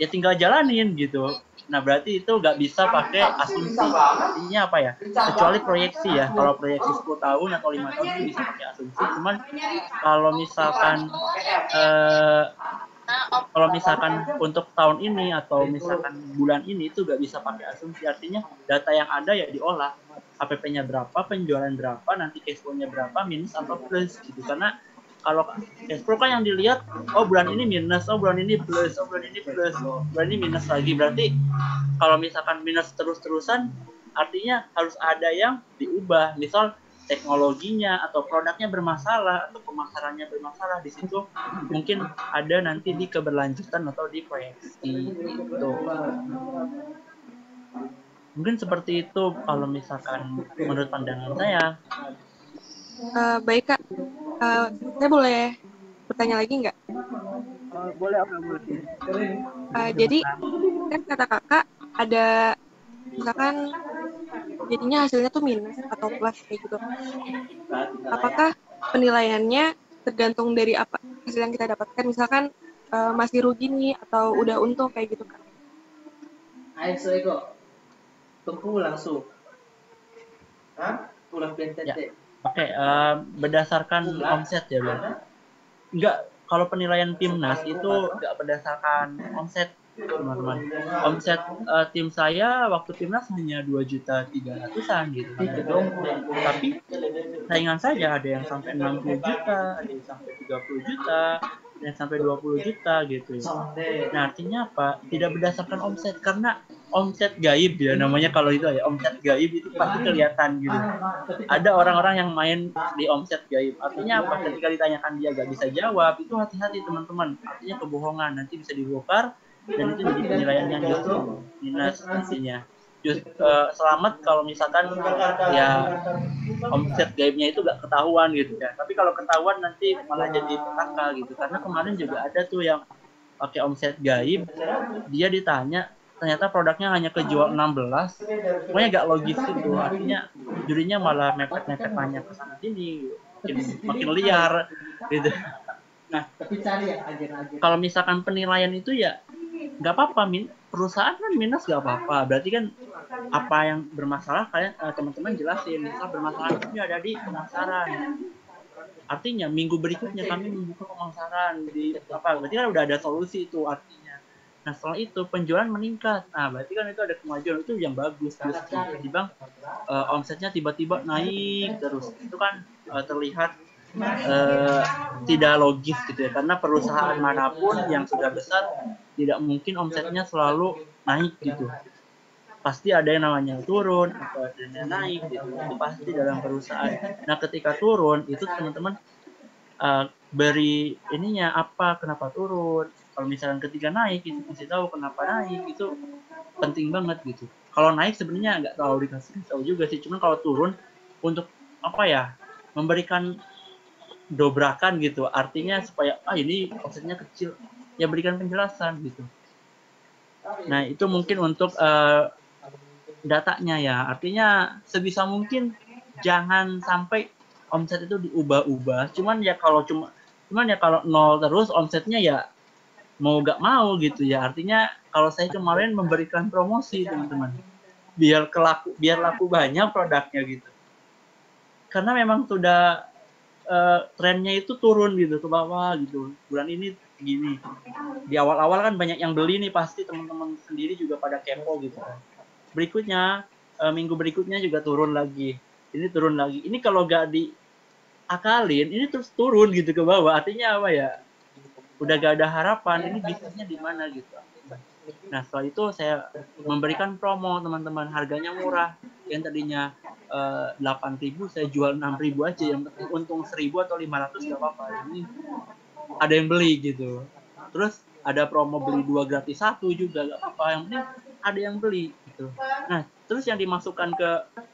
ya tinggal jalanin gitu. Nah berarti itu nggak bisa pakai asumsi. Artinya apa ya? Kecuali proyeksi ya. Kalau proyeksi 10 tahun atau 5 tahun itu bisa pakai asumsi. Cuman kalau misalkan untuk tahun ini atau misalkan bulan ini itu nggak bisa pakai asumsi. Artinya data yang ada ya diolah. HPP-nya berapa, penjualan berapa, nanti cash flow-nya berapa, minus atau plus gitu. Karena kalau cash flow kan yang dilihat, oh bulan ini minus, oh bulan ini plus, oh bulan ini plus, bulan ini minus lagi. Berarti kalau misalkan minus terus-terusan, artinya harus ada yang diubah. Misal teknologinya atau produknya bermasalah atau pemasarannya bermasalah, di situ mungkin ada nanti di keberlanjutan atau di proyeksi gitu. Mungkin seperti itu kalau misalkan menurut pandangan saya. Baik Kak, saya boleh bertanya lagi nggak? Boleh. Jadi kan kata kakak ada misalkan jadinya hasilnya tuh minus atau plus kayak gitu. Apakah penilaiannya tergantung dari apa hasil yang kita dapatkan? Misalkan masih rugi nih atau udah untung kayak gitu Kak? Ayo Eko, tunggu langsung. Pulang PNTT. Oke, berdasarkan omset ya berarti. Enggak, kalau penilaian timnas itu enggak berdasarkan omset, teman-teman. Omset tim saya waktu timnas hanya 2.300.000-an gitu. Tapi saingan saya ada yang sampai 60 juta, ada yang sampai 30 juta, dan sampai 20 juta gitu. Nah, artinya apa? Tidak berdasarkan omset, karena omset gaib ya namanya, kalau itu ya omset gaib itu pasti kelihatan gitu. Ada orang-orang yang main di omset gaib. Artinya apa? Ketika ditanyakan dia gak bisa jawab, itu hati-hati teman-teman. Artinya kebohongan, nanti bisa dibongkar dan itu jadi penilaian yang justru minus nantinya. Selamat kalau misalkan ya omset gaibnya itu gak ketahuan gitu ya. Tapi kalau ketahuan nanti malah jadi petaka gitu. Karena kemarin juga ada tuh yang pakai omset gaib, dia ditanya ternyata produknya hanya kejual 16, pokoknya gak logis gitu. Artinya jurinya malah mepet-mepet nanya ke sana sini, makin liar gitu. Nah, kalau misalkan penilaian itu ya nggak apa-apa, perusahaan kan minus nggak apa-apa. Berarti kan apa yang bermasalah kalian teman-teman jelasin. Misal bermasalah itu ada di pemasaran. Artinya minggu berikutnya kami membuka pemasaran di apa? Berarti kan udah ada solusi itu artinya. Nah setelah itu penjualan meningkat. Nah berarti kan itu ada kemajuan, itu yang bagus. Terus di bank omsetnya tiba-tiba naik terus. Itu kan terlihat tidak logis gitu ya, karena perusahaan manapun yang sudah besar tidak mungkin omsetnya selalu naik gitu. Pasti ada yang namanya turun atau ada yang naik gitu, itu pasti dalam perusahaan. Nah ketika turun itu teman-teman beri ininya apa, kenapa turun. Kalau misalnya ketika naik itu kasih tahu kenapa naik, itu penting banget gitu. Kalau naik sebenarnya nggak terlalu dikasih tahu juga sih, cuman kalau turun untuk apa ya, memberikan dobrakan gitu, artinya supaya ini omsetnya kecil ya, berikan penjelasan gitu. Nah itu mungkin untuk datanya ya, artinya sebisa mungkin jangan sampai omset itu diubah-ubah. Cuman ya kalau nol terus omsetnya ya mau gak mau gitu ya. Artinya kalau saya kemarin memberikan promosi teman-teman, biar laku banyak produknya gitu. Karena memang sudah trennya itu turun gitu ke bawah gitu. Bulan ini gini. Di awal-awal kan banyak yang beli nih, pasti teman-teman sendiri juga pada kepo gitu kan. Berikutnya minggu berikutnya juga turun lagi. Ini turun lagi. Ini kalau gak diakalin, ini terus turun gitu ke bawah. Artinya apa ya? Udah gak ada harapan. Ini bisnisnya di mana gitu. Nah setelah itu saya memberikan promo teman-teman, harganya murah. Yang tadinya 8.000 saya jual 6.000 aja, yang penting untung 1.000 atau 500 gak apa-apa. Ini ada yang beli gitu. Terus ada promo beli 2 gratis 1 juga gak apa-apa, yang penting ada yang beli gitu. Nah terus yang dimasukkan ke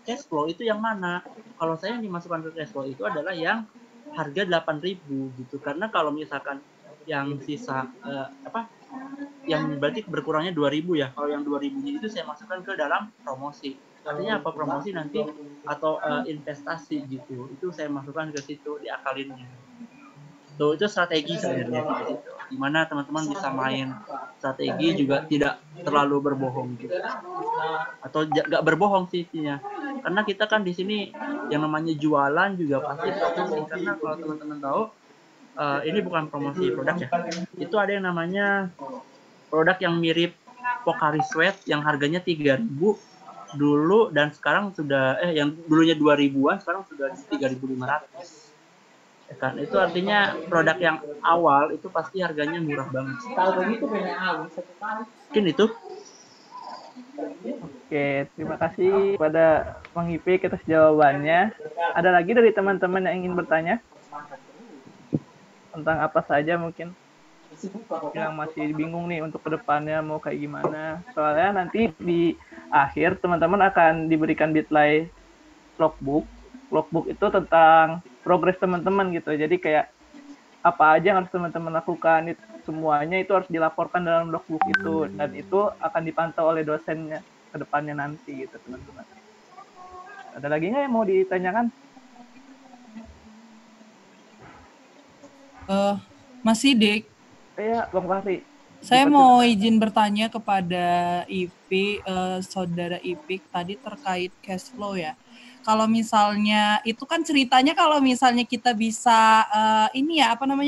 cash flow itu yang mana? Kalau saya yang dimasukkan ke cash flow itu adalah yang harga 8.000 gitu. Karena kalau misalkan yang sisa yang berarti berkurangnya 2.000 ya. Kalau yang 2.000-nya itu saya masukkan ke dalam promosi. Artinya apa, promosi nanti atau investasi gitu. Itu saya masukkan ke situ, diakalinnya. Tuh, itu strategi sebenarnya gitu. Gimana teman-teman bisa main strategi juga tidak terlalu berbohong gitu. Atau nggak berbohong sih intinya. Karena kita kan di sini yang namanya jualan juga pasti promosi. Karena kalau teman-teman tahu ini bukan promosi produk ya. Itu ada yang namanya produk yang mirip Pocari Sweat yang harganya 3.000 dulu dan sekarang sudah yang dulunya 2.000-an sekarang sudah 3.500. Ya kan? Itu artinya produk yang awal itu pasti harganya murah banget. Mungkin itu. Oke, terima kasih kepada Bang Ipik atas jawabannya. Ada lagi dari teman-teman yang ingin bertanya tentang apa saja mungkin yang masih bingung nih untuk kedepannya mau kayak gimana. Soalnya nanti di akhir teman-teman akan diberikan deadline logbook. Logbook itu tentang progres teman-teman gitu. Jadi kayak apa aja yang harus teman-teman lakukan, semuanya itu harus dilaporkan dalam logbook itu, dan itu akan dipantau oleh dosennya ke depannya nanti gitu teman-teman. Ada lagi nggak yang mau ditanyakan? Mas Sidik. Iya, Bang Fahri. Saya mau izin bertanya kepada Ipik, saudara Ipik tadi terkait cash flow ya. Kalau misalnya itu kan ceritanya kalau misalnya kita bisa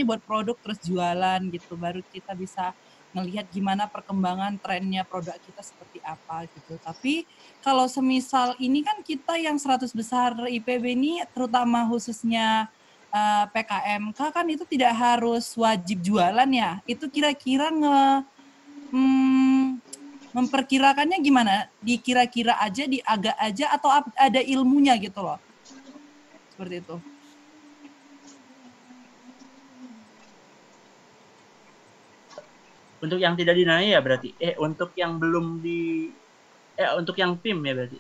buat produk terus jualan gitu, baru kita bisa ngelihat gimana perkembangan trennya produk kita seperti apa gitu. Tapi kalau semisal ini kan kita yang 100 besar IPB ini terutama khususnya PKMK kan itu tidak harus wajib jualan ya. Itu kira-kira memperkirakannya gimana? Dikira-kira aja, diagak aja, atau ada ilmunya gitu loh? Seperti itu. Untuk yang tidak dinaik ya berarti? Untuk yang belum untuk yang PIM ya berarti?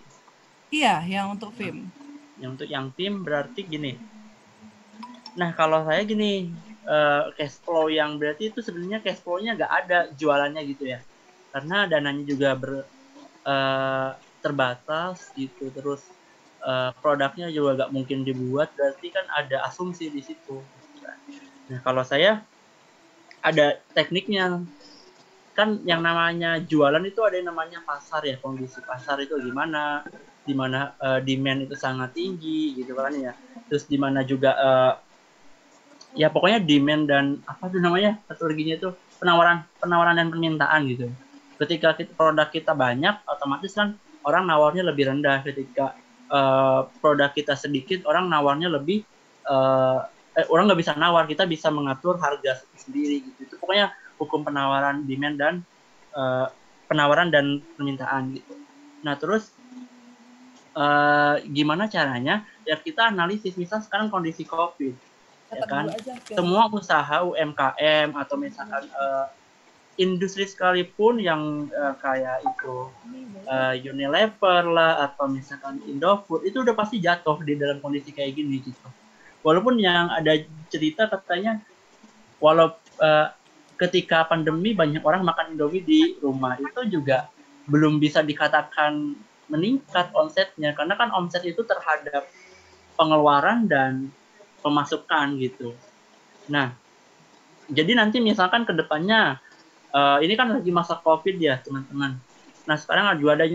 Iya, yang untuk PIM. Yang untuk yang PIM berarti gini. Nah, kalau saya gini, cash flow yang berarti itu sebenarnya cash flow-nya nggak ada jualannya gitu ya. Karena dananya juga terbatas gitu, terus produknya juga nggak mungkin dibuat, berarti kan ada asumsi di situ. Nah, kalau saya ada tekniknya. Kan yang namanya jualan itu ada yang namanya pasar ya, kondisi pasar itu gimana, di mana demand itu sangat tinggi gitu kan ya. Terus di mana juga ya pokoknya demand dan apa tuh namanya satu laginya itu penawaran dan permintaan gitu. Ketika produk kita banyak, otomatis kan orang nawarnya lebih rendah. Ketika produk kita sedikit, orang nawarnya lebih orang nggak bisa nawar, kita bisa mengatur harga sendiri gitu. Itu pokoknya hukum penawaran, demand dan penawaran dan permintaan gitu. Nah terus gimana caranya? Ya kita analisis, misal sekarang kondisi COVID, ya kan? Semua usaha UMKM atau misalkan industri sekalipun yang kayak itu Unilever lah atau misalkan Indofood itu udah pasti jatuh di dalam kondisi kayak gini gitu. Walaupun yang ada cerita katanya ketika pandemi banyak orang makan Indomie di rumah, itu juga belum bisa dikatakan meningkat omsetnya, karena kan omset itu terhadap pengeluaran dan pemasukan gitu. Nah, jadi nanti misalkan ke depannya ini kan lagi masa COVID ya teman-teman. Nah sekarang juga ada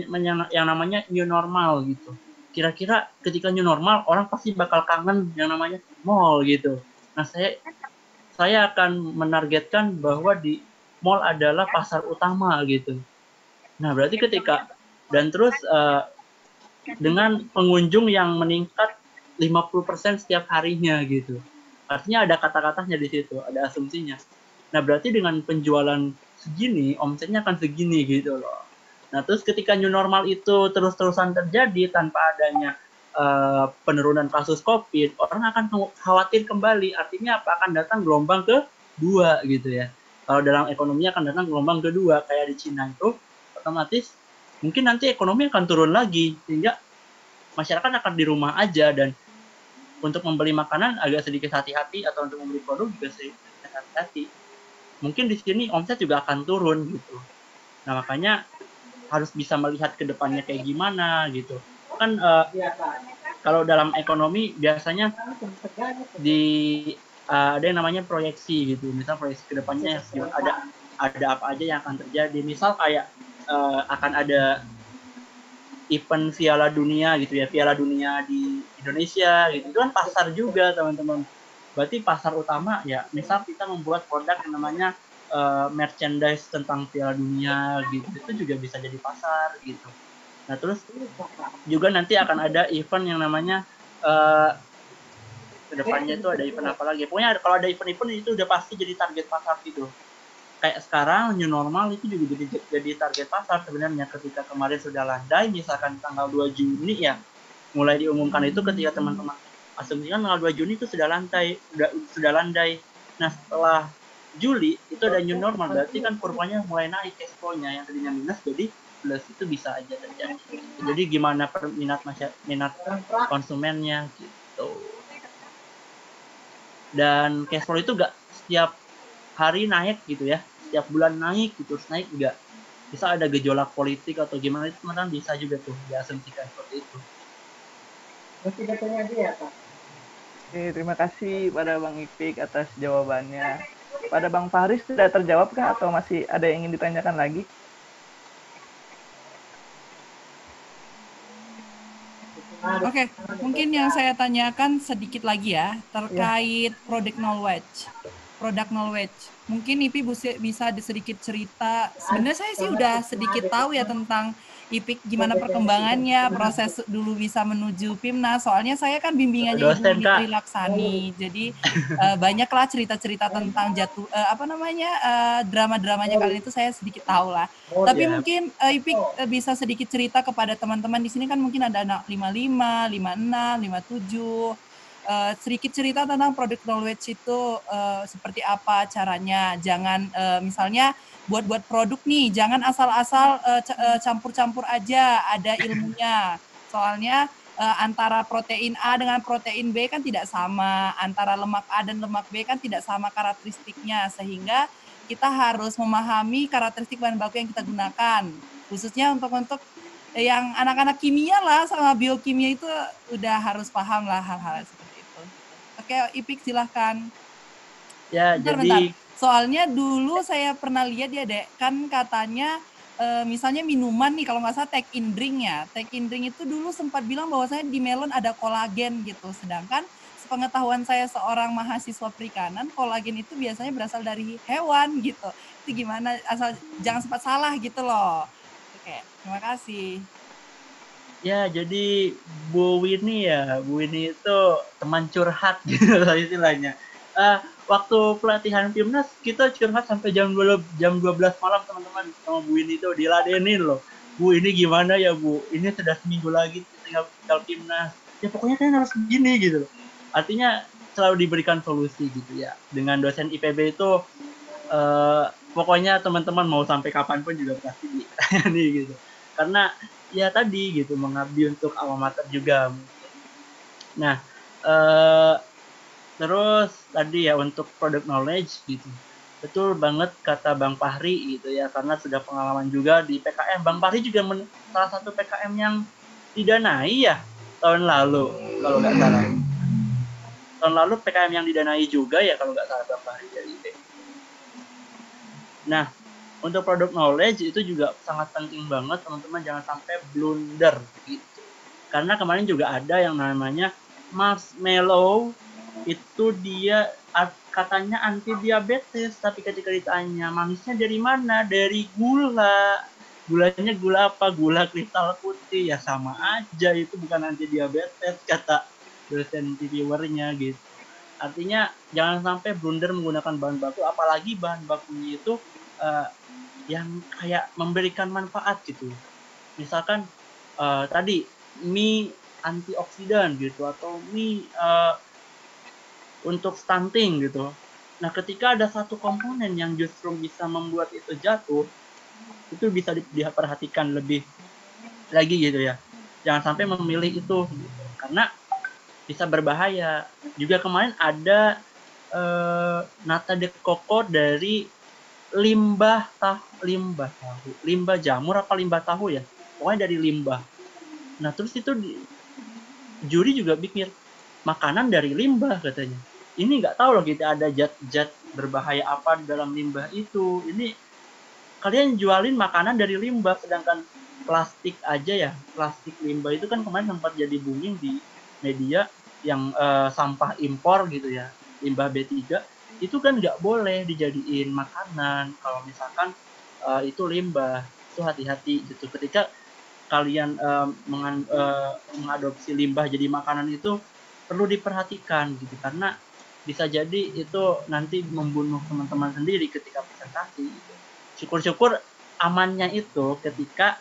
yang namanya new normal gitu. Kira-kira ketika new normal orang pasti bakal kangen yang namanya mall gitu. Nah saya akan menargetkan bahwa di mall adalah pasar utama gitu. Nah berarti ketika dan terus dengan pengunjung yang meningkat 50% setiap harinya gitu. Artinya ada kata-katanya di situ, ada asumsinya. Nah berarti dengan penjualan segini, omsetnya akan segini gitu loh. Nah terus ketika new normal itu terus-terusan terjadi tanpa adanya penurunan kasus COVID, orang akan khawatir kembali. Artinya apa? Akan datang gelombang kedua gitu ya. Kalau dalam ekonomi akan datang gelombang kedua, kayak di Cina itu, otomatis mungkin nanti ekonomi akan turun lagi, sehingga masyarakat akan di rumah aja, dan untuk membeli makanan agak sedikit hati-hati, atau untuk membeli produk juga sedikit hati-hati. Mungkin di sini omset juga akan turun gitu. Nah makanya harus bisa melihat ke depannya kayak gimana gitu. Kan kalau dalam ekonomi biasanya ada yang namanya proyeksi gitu. Misal proyeksi ke depannya ada apa aja yang akan terjadi. Misal kayak akan ada event Piala Dunia gitu ya, Piala Dunia di Indonesia gitu. Itu kan pasar juga teman-teman. Berarti pasar utama ya, misal kita membuat produk yang namanya merchandise tentang Piala Dunia gitu, itu juga bisa jadi pasar gitu. Nah terus juga nanti akan ada event yang namanya kedepannya itu ada event apa lagi. Pokoknya kalau ada event-event itu udah pasti jadi target pasar gitu. Kayak sekarang new normal itu juga jadi target pasar sebenarnya. Ketika kemarin sudah landai, misalkan tanggal 2 Juni ya, mulai diumumkan itu ketika teman-teman asumsikan tanggal 2 Juni itu sudah landai. Nah setelah Juli itu ada new normal, berarti kan kurvanya mulai naik, cash flow-nya yang tadinya minus jadi plus, itu bisa aja terjadi. Jadi gimana minat konsumennya gitu. Dan cash flow itu gak setiap hari naik gitu ya, setiap bulan naik gitu, terus naik juga. Bisa ada gejolak politik atau gimana, itu teman-teman bisa juga tuh diasumsikan seperti itu. Oke, terima kasih pada Bang Ipik atas jawabannya. Pada Bang Faris sudah terjawab kah atau masih ada yang ingin ditanyakan lagi? Oke, mungkin yang saya tanyakan sedikit lagi ya terkait product knowledge. Mungkin Ipi bisa sedikit cerita. Sebenarnya saya sih udah sedikit tahu ya tentang Ipik gimana perkembangannya, proses dulu bisa menuju PIMNAS. Soalnya saya kan bimbingannya Ibu Mitri Laksani. Jadi banyaklah cerita-cerita tentang drama-dramanya kalian itu saya sedikit tahu lah. Tapi mungkin Ipik bisa sedikit cerita kepada teman-teman di sini, kan mungkin ada anak 55, 56, 57. Sedikit cerita tentang product knowledge itu seperti apa caranya. Jangan misalnya buat produk nih, jangan asal-asal campur-campur aja, ada ilmunya. Soalnya antara protein A dengan protein B kan tidak sama, antara lemak A dan lemak B kan tidak sama karakteristiknya, sehingga kita harus memahami karakteristik bahan baku yang kita gunakan. Khususnya untuk yang anak-anak kimia lah sama biokimia itu udah harus paham lah hal-hal seperti itu. Oke, Ipik silahkan. Ya, bentar. Soalnya dulu saya pernah lihat ya, Dek, kan katanya misalnya minuman nih, kalau nggak salah take in drink ya. Take in drink itu dulu sempat bilang bahwasanya di melon ada kolagen gitu. Sedangkan sepengetahuan saya seorang mahasiswa perikanan, kolagen itu biasanya berasal dari hewan gitu. Itu gimana, asal jangan sempat salah gitu loh. Oke, terima kasih. Ya, jadi Bu Winnie itu teman curhat gitu lah istilahnya. Waktu pelatihan Pimnas kita curhat sampai jam 12 malam teman-teman, sama Bu Winnie itu diladenin loh. Bu, ini gimana ya Bu? Ini sudah seminggu lagi tinggal Pimnas. Ya pokoknya kalian harus begini gitu. Artinya selalu diberikan solusi gitu ya. Dengan dosen IPB itu pokoknya teman-teman mau sampai kapanpun juga pasti ditayani gitu. Karena ya tadi gitu, mengabdi untuk alma mater juga. Nah, terus tadi ya untuk product knowledge gitu. Betul banget kata Bang Fahri gitu ya, karena sudah pengalaman juga di PKM. Bang Fahri juga salah satu PKM yang didanai ya tahun lalu kalau nggak salah. Tahun lalu PKM yang didanai juga ya kalau nggak salah Bang Fahri dari IP. Nah, untuk product knowledge itu juga sangat penting banget teman-teman, jangan sampai blunder gitu. Karena kemarin juga ada yang namanya marshmallow, itu dia katanya anti diabetes, tapi ketika ditanya manisnya dari mana? Dari gula. Gulanya gula apa? Gula kristal putih. Ya sama aja, itu bukan anti diabetes kata dosen reviewernya gitu. Artinya jangan sampai blunder menggunakan bahan baku, apalagi bahan bakunya itu yang kayak memberikan manfaat gitu. Misalkan tadi mie antioksidan gitu, atau mie untuk stunting gitu. Nah, ketika ada satu komponen yang justru bisa membuat itu jatuh, itu bisa diperhatikan lebih lagi gitu ya. Jangan sampai memilih itu gitu. Karena bisa berbahaya. Juga kemarin ada nata de coco dari limbah jamur apa limbah tahu ya, pokoknya dari limbah. Nah terus itu juri juga pikir makanan dari limbah katanya. Ini nggak tahu loh kita ada zat-zat berbahaya apa di dalam limbah itu. Ini kalian jualin makanan dari limbah, sedangkan plastik aja ya, plastik limbah itu kan kemarin sempat jadi booming di media yang sampah impor gitu ya, limbah B3 itu kan nggak boleh dijadiin makanan. Kalau misalkan itu limbah, itu hati-hati gitu. Ketika kalian mengadopsi limbah jadi makanan itu perlu diperhatikan gitu, karena bisa jadi itu nanti membunuh teman-teman sendiri ketika presentasi gitu. Syukur-syukur amannya itu ketika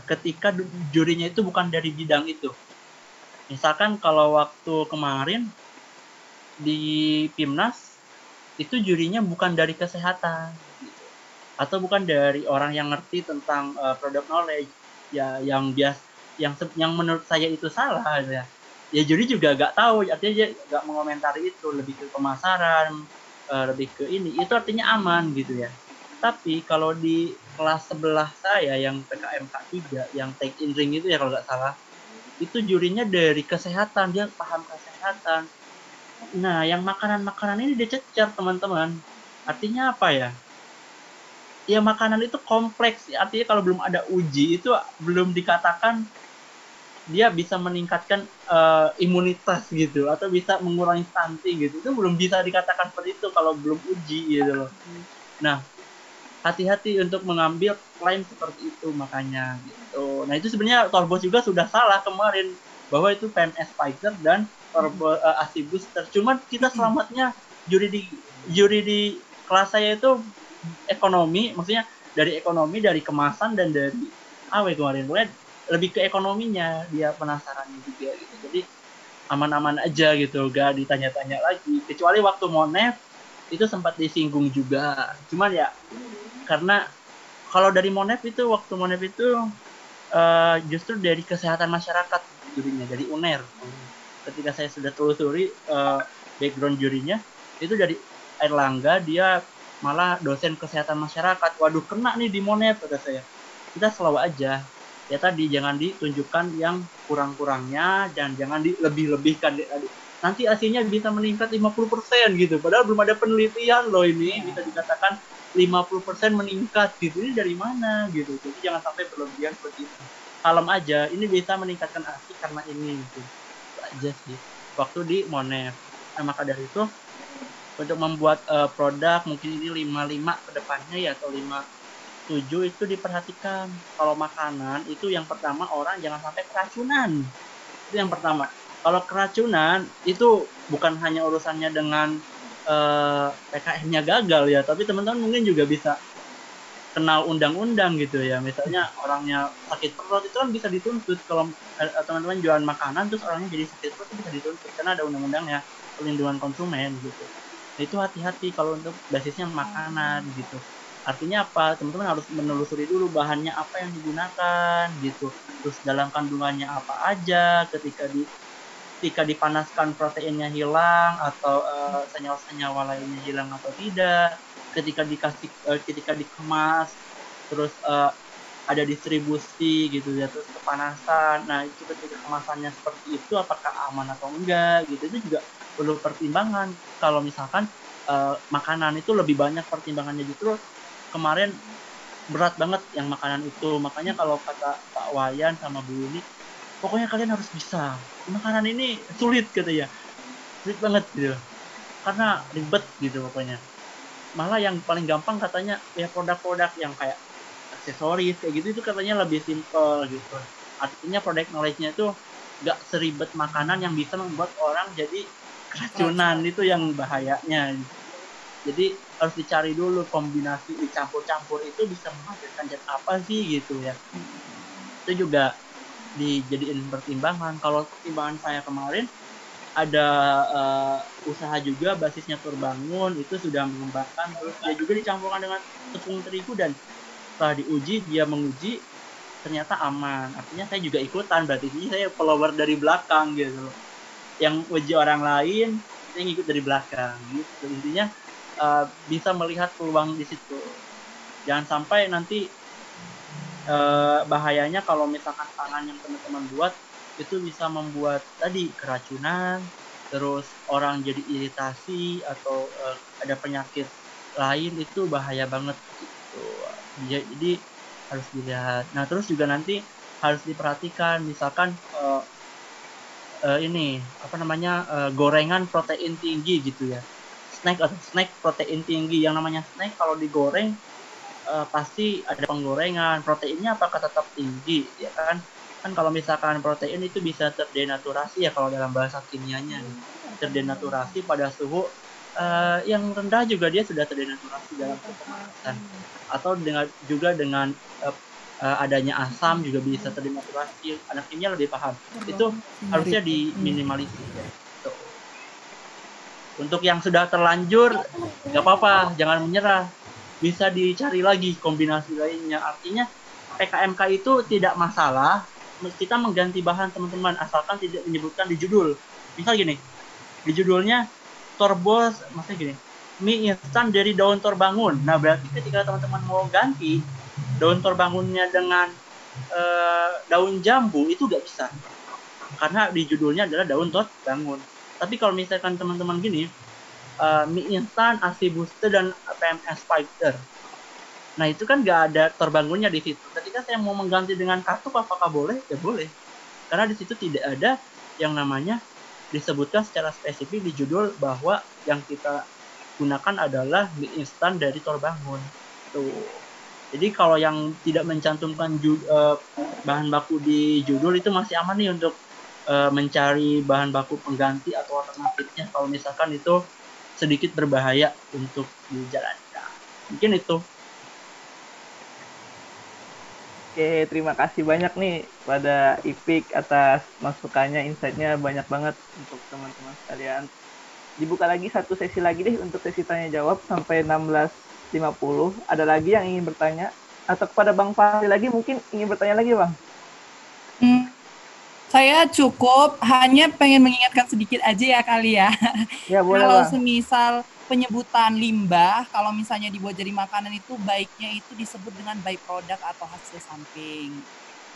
ketika jurinya itu bukan dari bidang itu. Misalkan kalau waktu kemarin di Pimnas itu jurinya bukan dari kesehatan gitu, atau bukan dari orang yang ngerti tentang product knowledge ya, yang menurut saya itu salah ya. Ya juri juga nggak tahu, artinya dia nggak mengomentari itu, lebih ke pemasaran, lebih ke ini, itu artinya aman gitu ya. Tapi kalau di kelas sebelah saya yang PKM K3 yang take in ring itu ya kalau nggak salah, itu jurinya dari kesehatan, dia paham kesehatan. Nah, yang makanan-makanan ini dicecer teman-teman. Artinya apa ya? Ya makanan itu kompleks. Artinya kalau belum ada uji itu belum dikatakan dia bisa meningkatkan imunitas gitu, atau bisa mengurangi stunting gitu. Itu belum bisa dikatakan seperti itu kalau belum uji gitu loh. Nah, hati-hati untuk mengambil klaim seperti itu makanya gitu. Nah, itu sebenarnya Torbos juga sudah salah kemarin bahwa itu PMS Pfizer dan ASI booster. Cuman kita selamatnya juri di kelas saya itu ekonomi, maksudnya dari ekonomi, dari kemasan, dan dari kemarin. Pokoknya lebih ke ekonominya, dia penasarannya juga gitu. Jadi aman-aman aja gitu, gak ditanya-tanya lagi. Kecuali waktu Monef itu sempat disinggung juga. Cuman ya karena kalau dari Monef itu, waktu Monef itu justru dari kesehatan masyarakat jurinya, dari UNER. Ketika saya sudah telusuri background jurinya, itu dari Airlangga, dia malah dosen kesehatan masyarakat. Waduh, kena nih di Monef, kata saya. Kita selalu aja. Ya tadi, jangan ditunjukkan yang kurang-kurangnya, dan jangan dilebih-lebihkan. Nanti hasilnya bisa meningkat 50% gitu. Padahal belum ada penelitian loh ini, bisa dikatakan 50% meningkat gitu. Ini dari mana gitu. Jadi jangan sampai berlebihan seperti itu. Kalem aja, ini bisa meningkatkan ASI karena ini gitu. Aja sih waktu di Monef. Nah, maka dari itu untuk membuat produk mungkin ini 5 ke depannya ya, atau 5 7 itu diperhatikan. Kalau makanan itu yang pertama orang jangan sampai keracunan. Itu yang pertama. Kalau keracunan itu bukan hanya urusannya dengan PKM-nya gagal ya, tapi teman-teman mungkin juga bisa kenal undang-undang gitu ya. Misalnya orangnya sakit perut itu kan bisa dituntut. Kalau teman-teman jualan makanan terus orangnya jadi sakit perut itu bisa dituntut karena ada undang-undangnya, perlindungan konsumen gitu. Nah, itu hati-hati kalau untuk basisnya makanan gitu. Artinya apa? Teman-teman harus menelusuri dulu bahannya apa yang digunakan gitu. Terus dalam kandungannya apa aja, ketika dipanaskan proteinnya hilang atau senyawa-senyawa lainnya hilang atau tidak, ketika dikemas terus ada distribusi gitu ya, terus kepanasan. Nah, itu ketika kemasannya seperti itu apakah aman atau enggak gitu, itu juga perlu pertimbangan. Kalau misalkan makanan itu lebih banyak pertimbangannya, justru kemarin berat banget yang makanan itu. Makanya kalau kata Pak Wayan sama Bu Yuni, pokoknya kalian harus bisa. Makanan ini sulit gitu ya. Sulit banget gitu. Karena ribet gitu pokoknya. Malah yang paling gampang katanya ya produk-produk yang kayak aksesoris kayak gitu itu katanya lebih simple gitu. Artinya product knowledge-nya itu nggak seribet makanan yang bisa membuat orang jadi keracunan. Itu yang bahayanya. Jadi harus dicari dulu kombinasi, dicampur-campur itu bisa menghasilkan zat apa sih gitu ya. Itu juga dijadiin pertimbangan. Kalau pertimbangan saya kemarin ada usaha juga basisnya Turbangun, itu sudah mengembangkan, terus dia juga dicampurkan dengan tepung terigu dan setelah diuji, dia menguji ternyata aman. Artinya saya juga ikutan, berarti ini saya follower dari belakang gitu. Yang uji orang lain, saya ngikut dari belakang gitu. Intinya bisa melihat peluang di situ. Jangan sampai nanti bahayanya kalau misalkan pangan yang teman-teman buat itu bisa membuat tadi keracunan, terus orang jadi iritasi atau ada penyakit lain, itu bahaya banget gitu. Jadi harus dilihat. Nah, terus juga nanti harus diperhatikan misalkan ini apa namanya gorengan protein tinggi gitu ya. Snack protein tinggi. Yang namanya snack kalau digoreng pasti ada penggorengan. Proteinnya apakah tetap tinggi ya kan? Kan kalau misalkan protein itu bisa terdenaturasi ya kalau dalam bahasa kimianya. Terdenaturasi pada suhu yang rendah juga dia sudah terdenaturasi dalam pemanasan. Atau dengan adanya asam juga bisa terdenaturasi. Anak kimia lebih paham. Itu harusnya diminimalisir. Gitu. Untuk yang sudah terlanjur, nggak apa-apa, jangan menyerah. Bisa dicari lagi kombinasi lainnya. Artinya PKMK itu tidak masalah. Kita mengganti bahan teman-teman, asalkan tidak menyebutkan di judul. Misal gini, di judulnya Torbos, maksudnya gini, mie instan dari daun Torbangun. Nah, berarti ketika teman-teman mau ganti daun Torbangunnya dengan daun jambu, itu nggak bisa. Karena di judulnya adalah daun Torbangun. Tapi kalau misalkan teman-teman gini, mie instan, ASI booster, dan PMS fighter. Nah, itu kan nggak ada Torbangunnya di situ. Ketika saya mau mengganti dengan katup, apakah boleh? Ya boleh. Karena di situ tidak ada yang namanya disebutkan secara spesifik di judul bahwa yang kita gunakan adalah mie instan dari Torbangun. Tuh. Jadi kalau yang tidak mencantumkan bahan baku di judul itu masih aman nih untuk mencari bahan baku pengganti atau alternatifnya kalau misalkan itu sedikit berbahaya untuk dijalankan. Mungkin itu. Oke, terima kasih banyak nih pada Ipik atas masukannya, insight-nya banyak banget untuk teman-teman sekalian. Dibuka lagi satu sesi lagi deh untuk sesi tanya jawab sampai 16.50. Ada lagi yang ingin bertanya? Atau kepada Bang Fahri lagi mungkin ingin bertanya lagi, Bang? Saya cukup hanya pengen mengingatkan sedikit aja ya kali ya. Ya, boleh, kalau Bang. semisal penyebutan limbah, kalau misalnya dibuat jadi makanan itu baiknya itu disebut dengan byproduct atau hasil samping.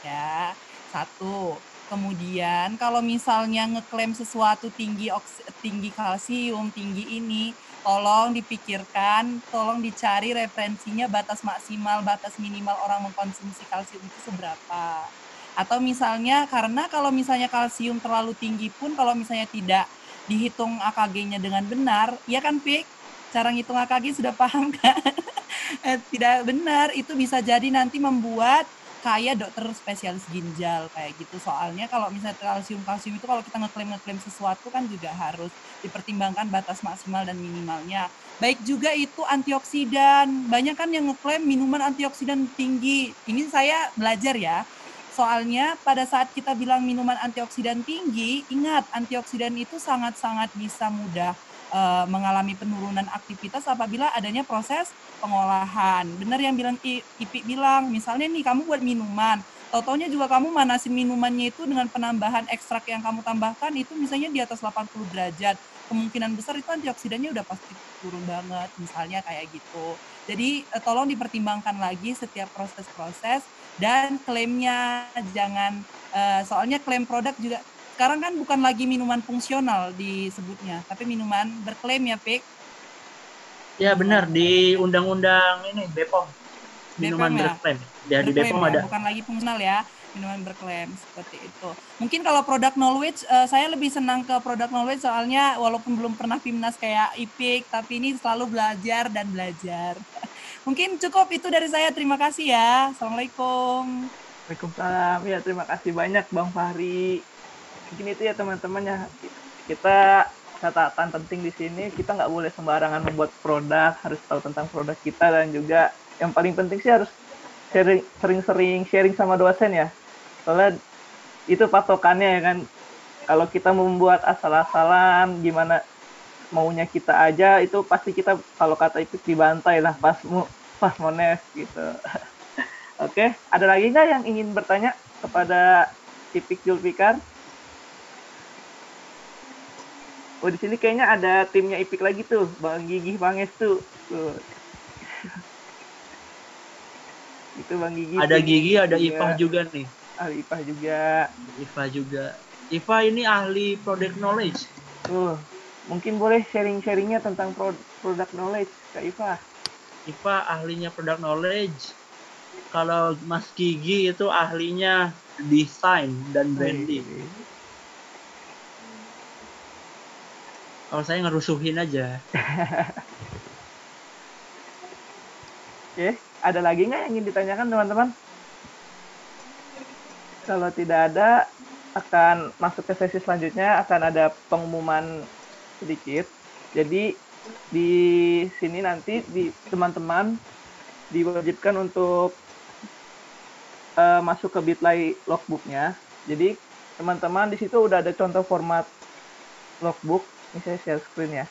Ya, satu. Kemudian kalau misalnya ngeklaim sesuatu tinggi kalsium, tinggi ini, tolong dipikirkan, tolong dicari referensinya batas maksimal, batas minimal orang mengkonsumsi kalsium itu seberapa. Atau misalnya karena kalau misalnya kalsium terlalu tinggi pun kalau misalnya tidak dihitung AKG-nya dengan benar, ya kan Pik? Cara ngitung AKG sudah paham kan? Tidak benar, itu bisa jadi nanti membuat kayak dokter spesialis ginjal kayak gitu. Soalnya kalau misalnya kalsium itu kalau kita ngeklaim sesuatu kan juga harus dipertimbangkan batas maksimal dan minimalnya. Baik juga itu antioksidan. Banyak kan yang ngeklaim minuman antioksidan tinggi. Ini saya belajar ya. Soalnya pada saat kita bilang minuman antioksidan tinggi, ingat antioksidan itu sangat-sangat bisa mudah mengalami penurunan aktivitas apabila adanya proses pengolahan. Benar yang bilang Ipik bilang, misalnya nih kamu buat minuman, tau-taunya juga kamu manasin minumannya itu dengan penambahan ekstrak yang kamu tambahkan itu misalnya di atas 80 derajat. Kemungkinan besar itu antioksidannya udah pasti turun banget, misalnya kayak gitu. Jadi tolong dipertimbangkan lagi setiap proses-proses dan klaimnya jangan, soalnya klaim produk juga sekarang kan bukan lagi minuman fungsional disebutnya, tapi minuman berklaim ya, Pik? Ya benar, di undang-undang ini BPOM, minuman berklaim. Ya, di BPOM ada. Bukan lagi fungsional ya, minuman berklaim seperti itu. Mungkin kalau produk knowledge, saya lebih senang ke produk knowledge soalnya walaupun belum pernah PIMNAS kayak Ipik, tapi ini selalu belajar dan belajar. Mungkin cukup itu dari saya, terima kasih ya. Assalamualaikum. Waalaikumsalam. Ya, terima kasih banyak Bang Fahri. Mungkin itu ya teman-teman ya, kita catatan penting di sini, kita nggak boleh sembarangan membuat produk, harus tahu tentang produk kita, dan juga yang paling penting sih harus sering-sering sharing sama dosen ya, soalnya itu patokannya ya kan. Kalau kita membuat asal-asalan gimana maunya kita aja, itu pasti kita kalau kata itu dibantai lah pas mones gitu. Oke, ada lagi nggak yang ingin bertanya kepada Ipik Zulfikar? Oh, di sini kayaknya ada timnya Ipik lagi tuh, Bang Gigi, Bang Estu. Tuh. Itu Bang Gigi. Ada Gigi, ada Ipah juga nih. Ada Ipah juga. Ipah ini ahli product knowledge. Mungkin boleh sharing-sharingnya tentang product knowledge, Kak Ipah. Ipah ahlinya product knowledge. Kalau Mas Gigi itu ahlinya desain dan branding. Kalau saya ngerusuhin aja. Oke, ada lagi nggak yang ingin ditanyakan teman-teman? Kalau tidak ada, akan masuk ke sesi selanjutnya, akan ada pengumuman sedikit. Jadi di sini nanti teman-teman diwajibkan untuk masuk ke Bitly logbooknya. Jadi teman-teman di situ udah ada contoh format logbook. Ini saya share screen ya.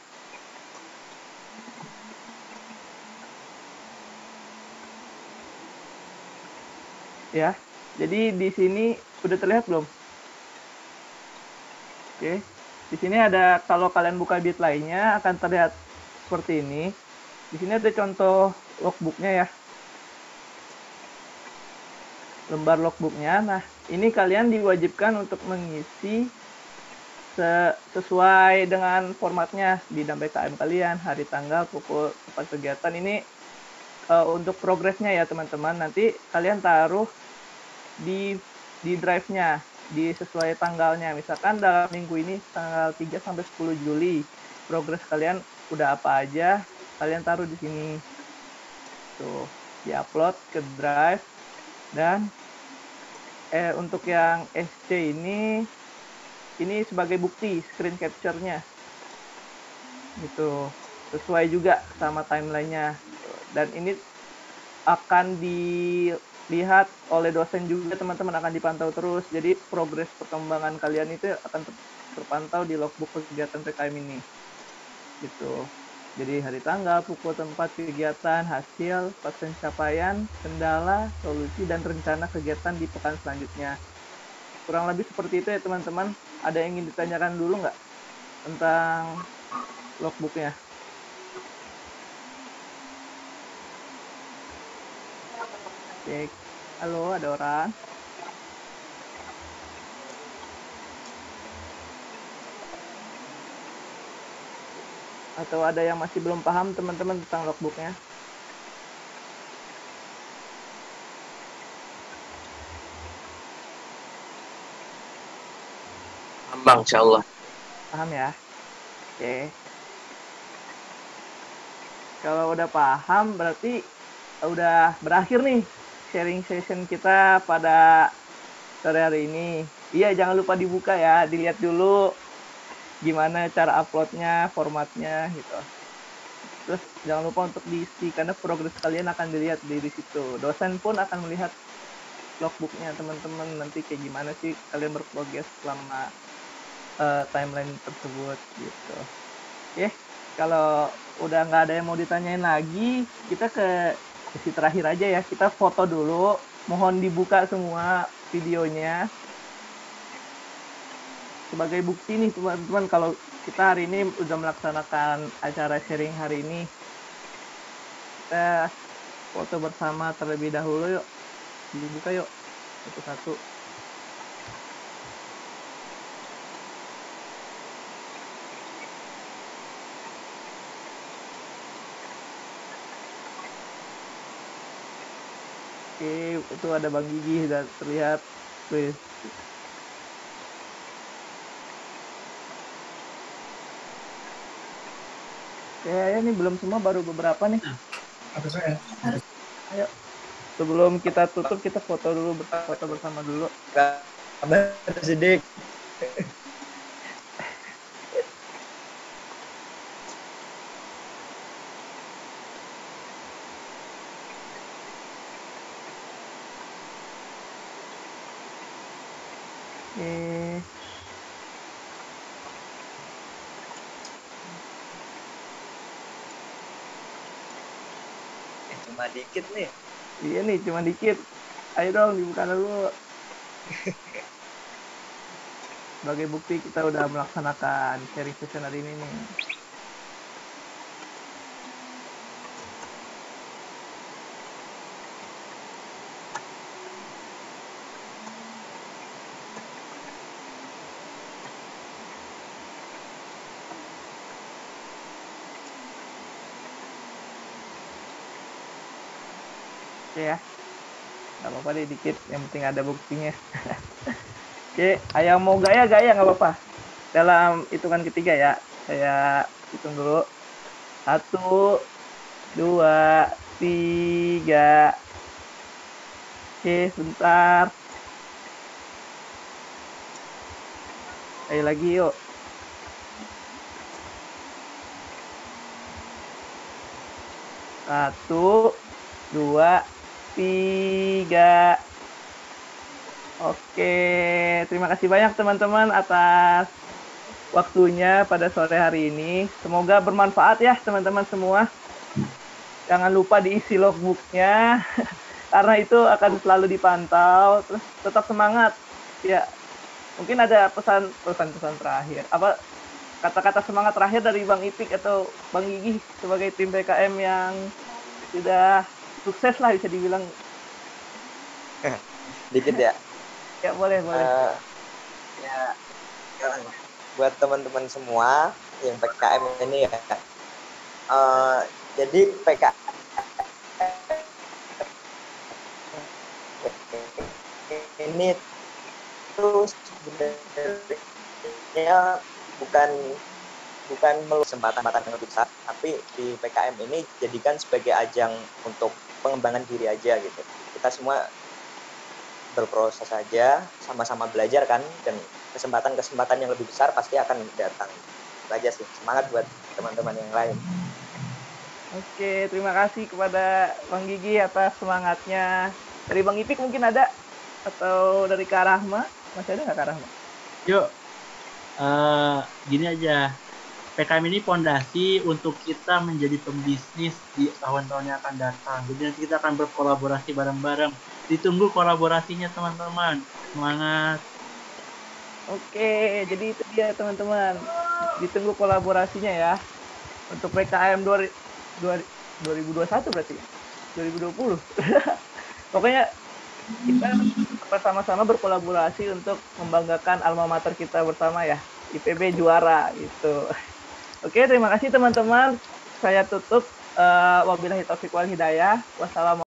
Ya, jadi di sini udah terlihat belum? Oke, di sini ada, kalau kalian buka Bitly-nya akan terlihat seperti ini. Di sini ada contoh logbooknya ya, lembar logbooknya. Nah, ini kalian diwajibkan untuk mengisi sesuai dengan formatnya di dalam PKM kalian, hari, tanggal, pukul, tempat kegiatan. Ini untuk progresnya ya teman-teman. Nanti kalian taruh di drive-nya, sesuai tanggalnya. Misalkan dalam minggu ini tanggal 3 sampai 10 Juli, progres kalian udah apa aja, kalian taruh di sini. Tuh, di-upload ke drive. Dan untuk yang SC ini sebagai bukti screen capture-nya. Gitu. Sesuai juga sama timeline-nya. Dan ini akan dilihat oleh dosen juga teman-teman, akan dipantau terus. Jadi progres perkembangan kalian itu akan terpantau di logbook kegiatan PKM ini. Gitu. Jadi hari, tanggal, pukul, tempat kegiatan, hasil, pencapaian, kendala, solusi, dan rencana kegiatan di pekan selanjutnya. Kurang lebih seperti itu ya teman-teman. Ada yang ingin ditanyakan dulu nggak tentang logbooknya? Cek. Halo, ada orang? Atau ada yang masih belum paham teman-teman tentang logbooknya? Bang, insyaallah. Paham ya? Oke. Kalau udah paham berarti udah berakhir nih sharing session kita pada sore hari ini. Iya, jangan lupa dibuka ya, dilihat dulu gimana cara uploadnya, formatnya gitu. Terus jangan lupa untuk diisi karena progres kalian akan dilihat di situ. Dosen pun akan melihat logbooknya teman-teman nanti kayak gimana sih kalian berprogres selama timeline tersebut gitu. Oke, kalau udah nggak ada yang mau ditanyain lagi, kita ke sesi terakhir aja ya. Kita foto dulu. Mohon dibuka semua videonya. Sebagai bukti nih teman-teman, kalau kita hari ini udah melaksanakan acara sharing hari ini, kita foto bersama terlebih dahulu yuk. Dibuka yuk satu-satu. Oke, itu ada Bang Gigi sudah terlihat. Wih. Kayaknya ini belum semua, baru beberapa nih. Ayo, sebelum kita tutup, kita foto dulu, foto bersama dulu. Kabar Sidik. Oke. Cuma dikit nih. Iya nih, cuma dikit. Ayo dong, dibuka dulu. Sebagai bukti kita udah melaksanakan sharing session hari ini nih. Oke ya, nggak apa-apa deh dikit, yang penting ada buktinya. Oke, yang mau gaya nggak apa-apa. Dalam hitungan ketiga ya, saya hitung dulu. 1, 2, 3. Oke, sebentar. Ayo lagi yuk. Satu, 2, 3. Oke, terima kasih banyak teman-teman atas waktunya pada sore hari ini. Semoga bermanfaat ya teman-teman semua. Jangan lupa diisi logbooknya, karena itu akan selalu dipantau. Terus tetap semangat. Ya, mungkin ada pesan-pesan terakhir. Apa kata-kata semangat terakhir dari Bang Ipik atau Bang Gigi sebagai tim PKM yang sudah sukses lah bisa dibilang. Dikit ya. Ya boleh. Ya, buat teman-teman semua yang PKM ini ya. Jadi PKM ini tuh sebenarnya bukan kesempatan yang lebih besar, tapi di PKM ini jadikan sebagai ajang untuk pengembangan diri aja gitu. Kita semua berproses aja, sama-sama belajar kan, dan kesempatan-kesempatan yang lebih besar pasti akan datang. Itu aja sih, semangat buat teman-teman yang lain. Oke, terima kasih kepada Bang Gigi atas semangatnya. Dari Bang Ipik mungkin ada, atau dari Kak Rahma, masih ada nggak Kak Rahma? Yuk, gini aja. PKM ini fondasi untuk kita menjadi pembisnis di tahun-tahun yang akan datang. Jadi nanti kita akan berkolaborasi bareng-bareng. Ditunggu kolaborasinya teman-teman. Semangat. Oke, jadi itu dia teman-teman. Ditunggu kolaborasinya ya. Untuk PKM 2021 berarti ya? 2020. Pokoknya kita bersama-sama berkolaborasi untuk membanggakan alma mater kita bersama ya. IPB juara gitu. Oke, terima kasih teman-teman. Saya tutup. Wabillahi taufiq wal hidayah. Wassalamualaikum.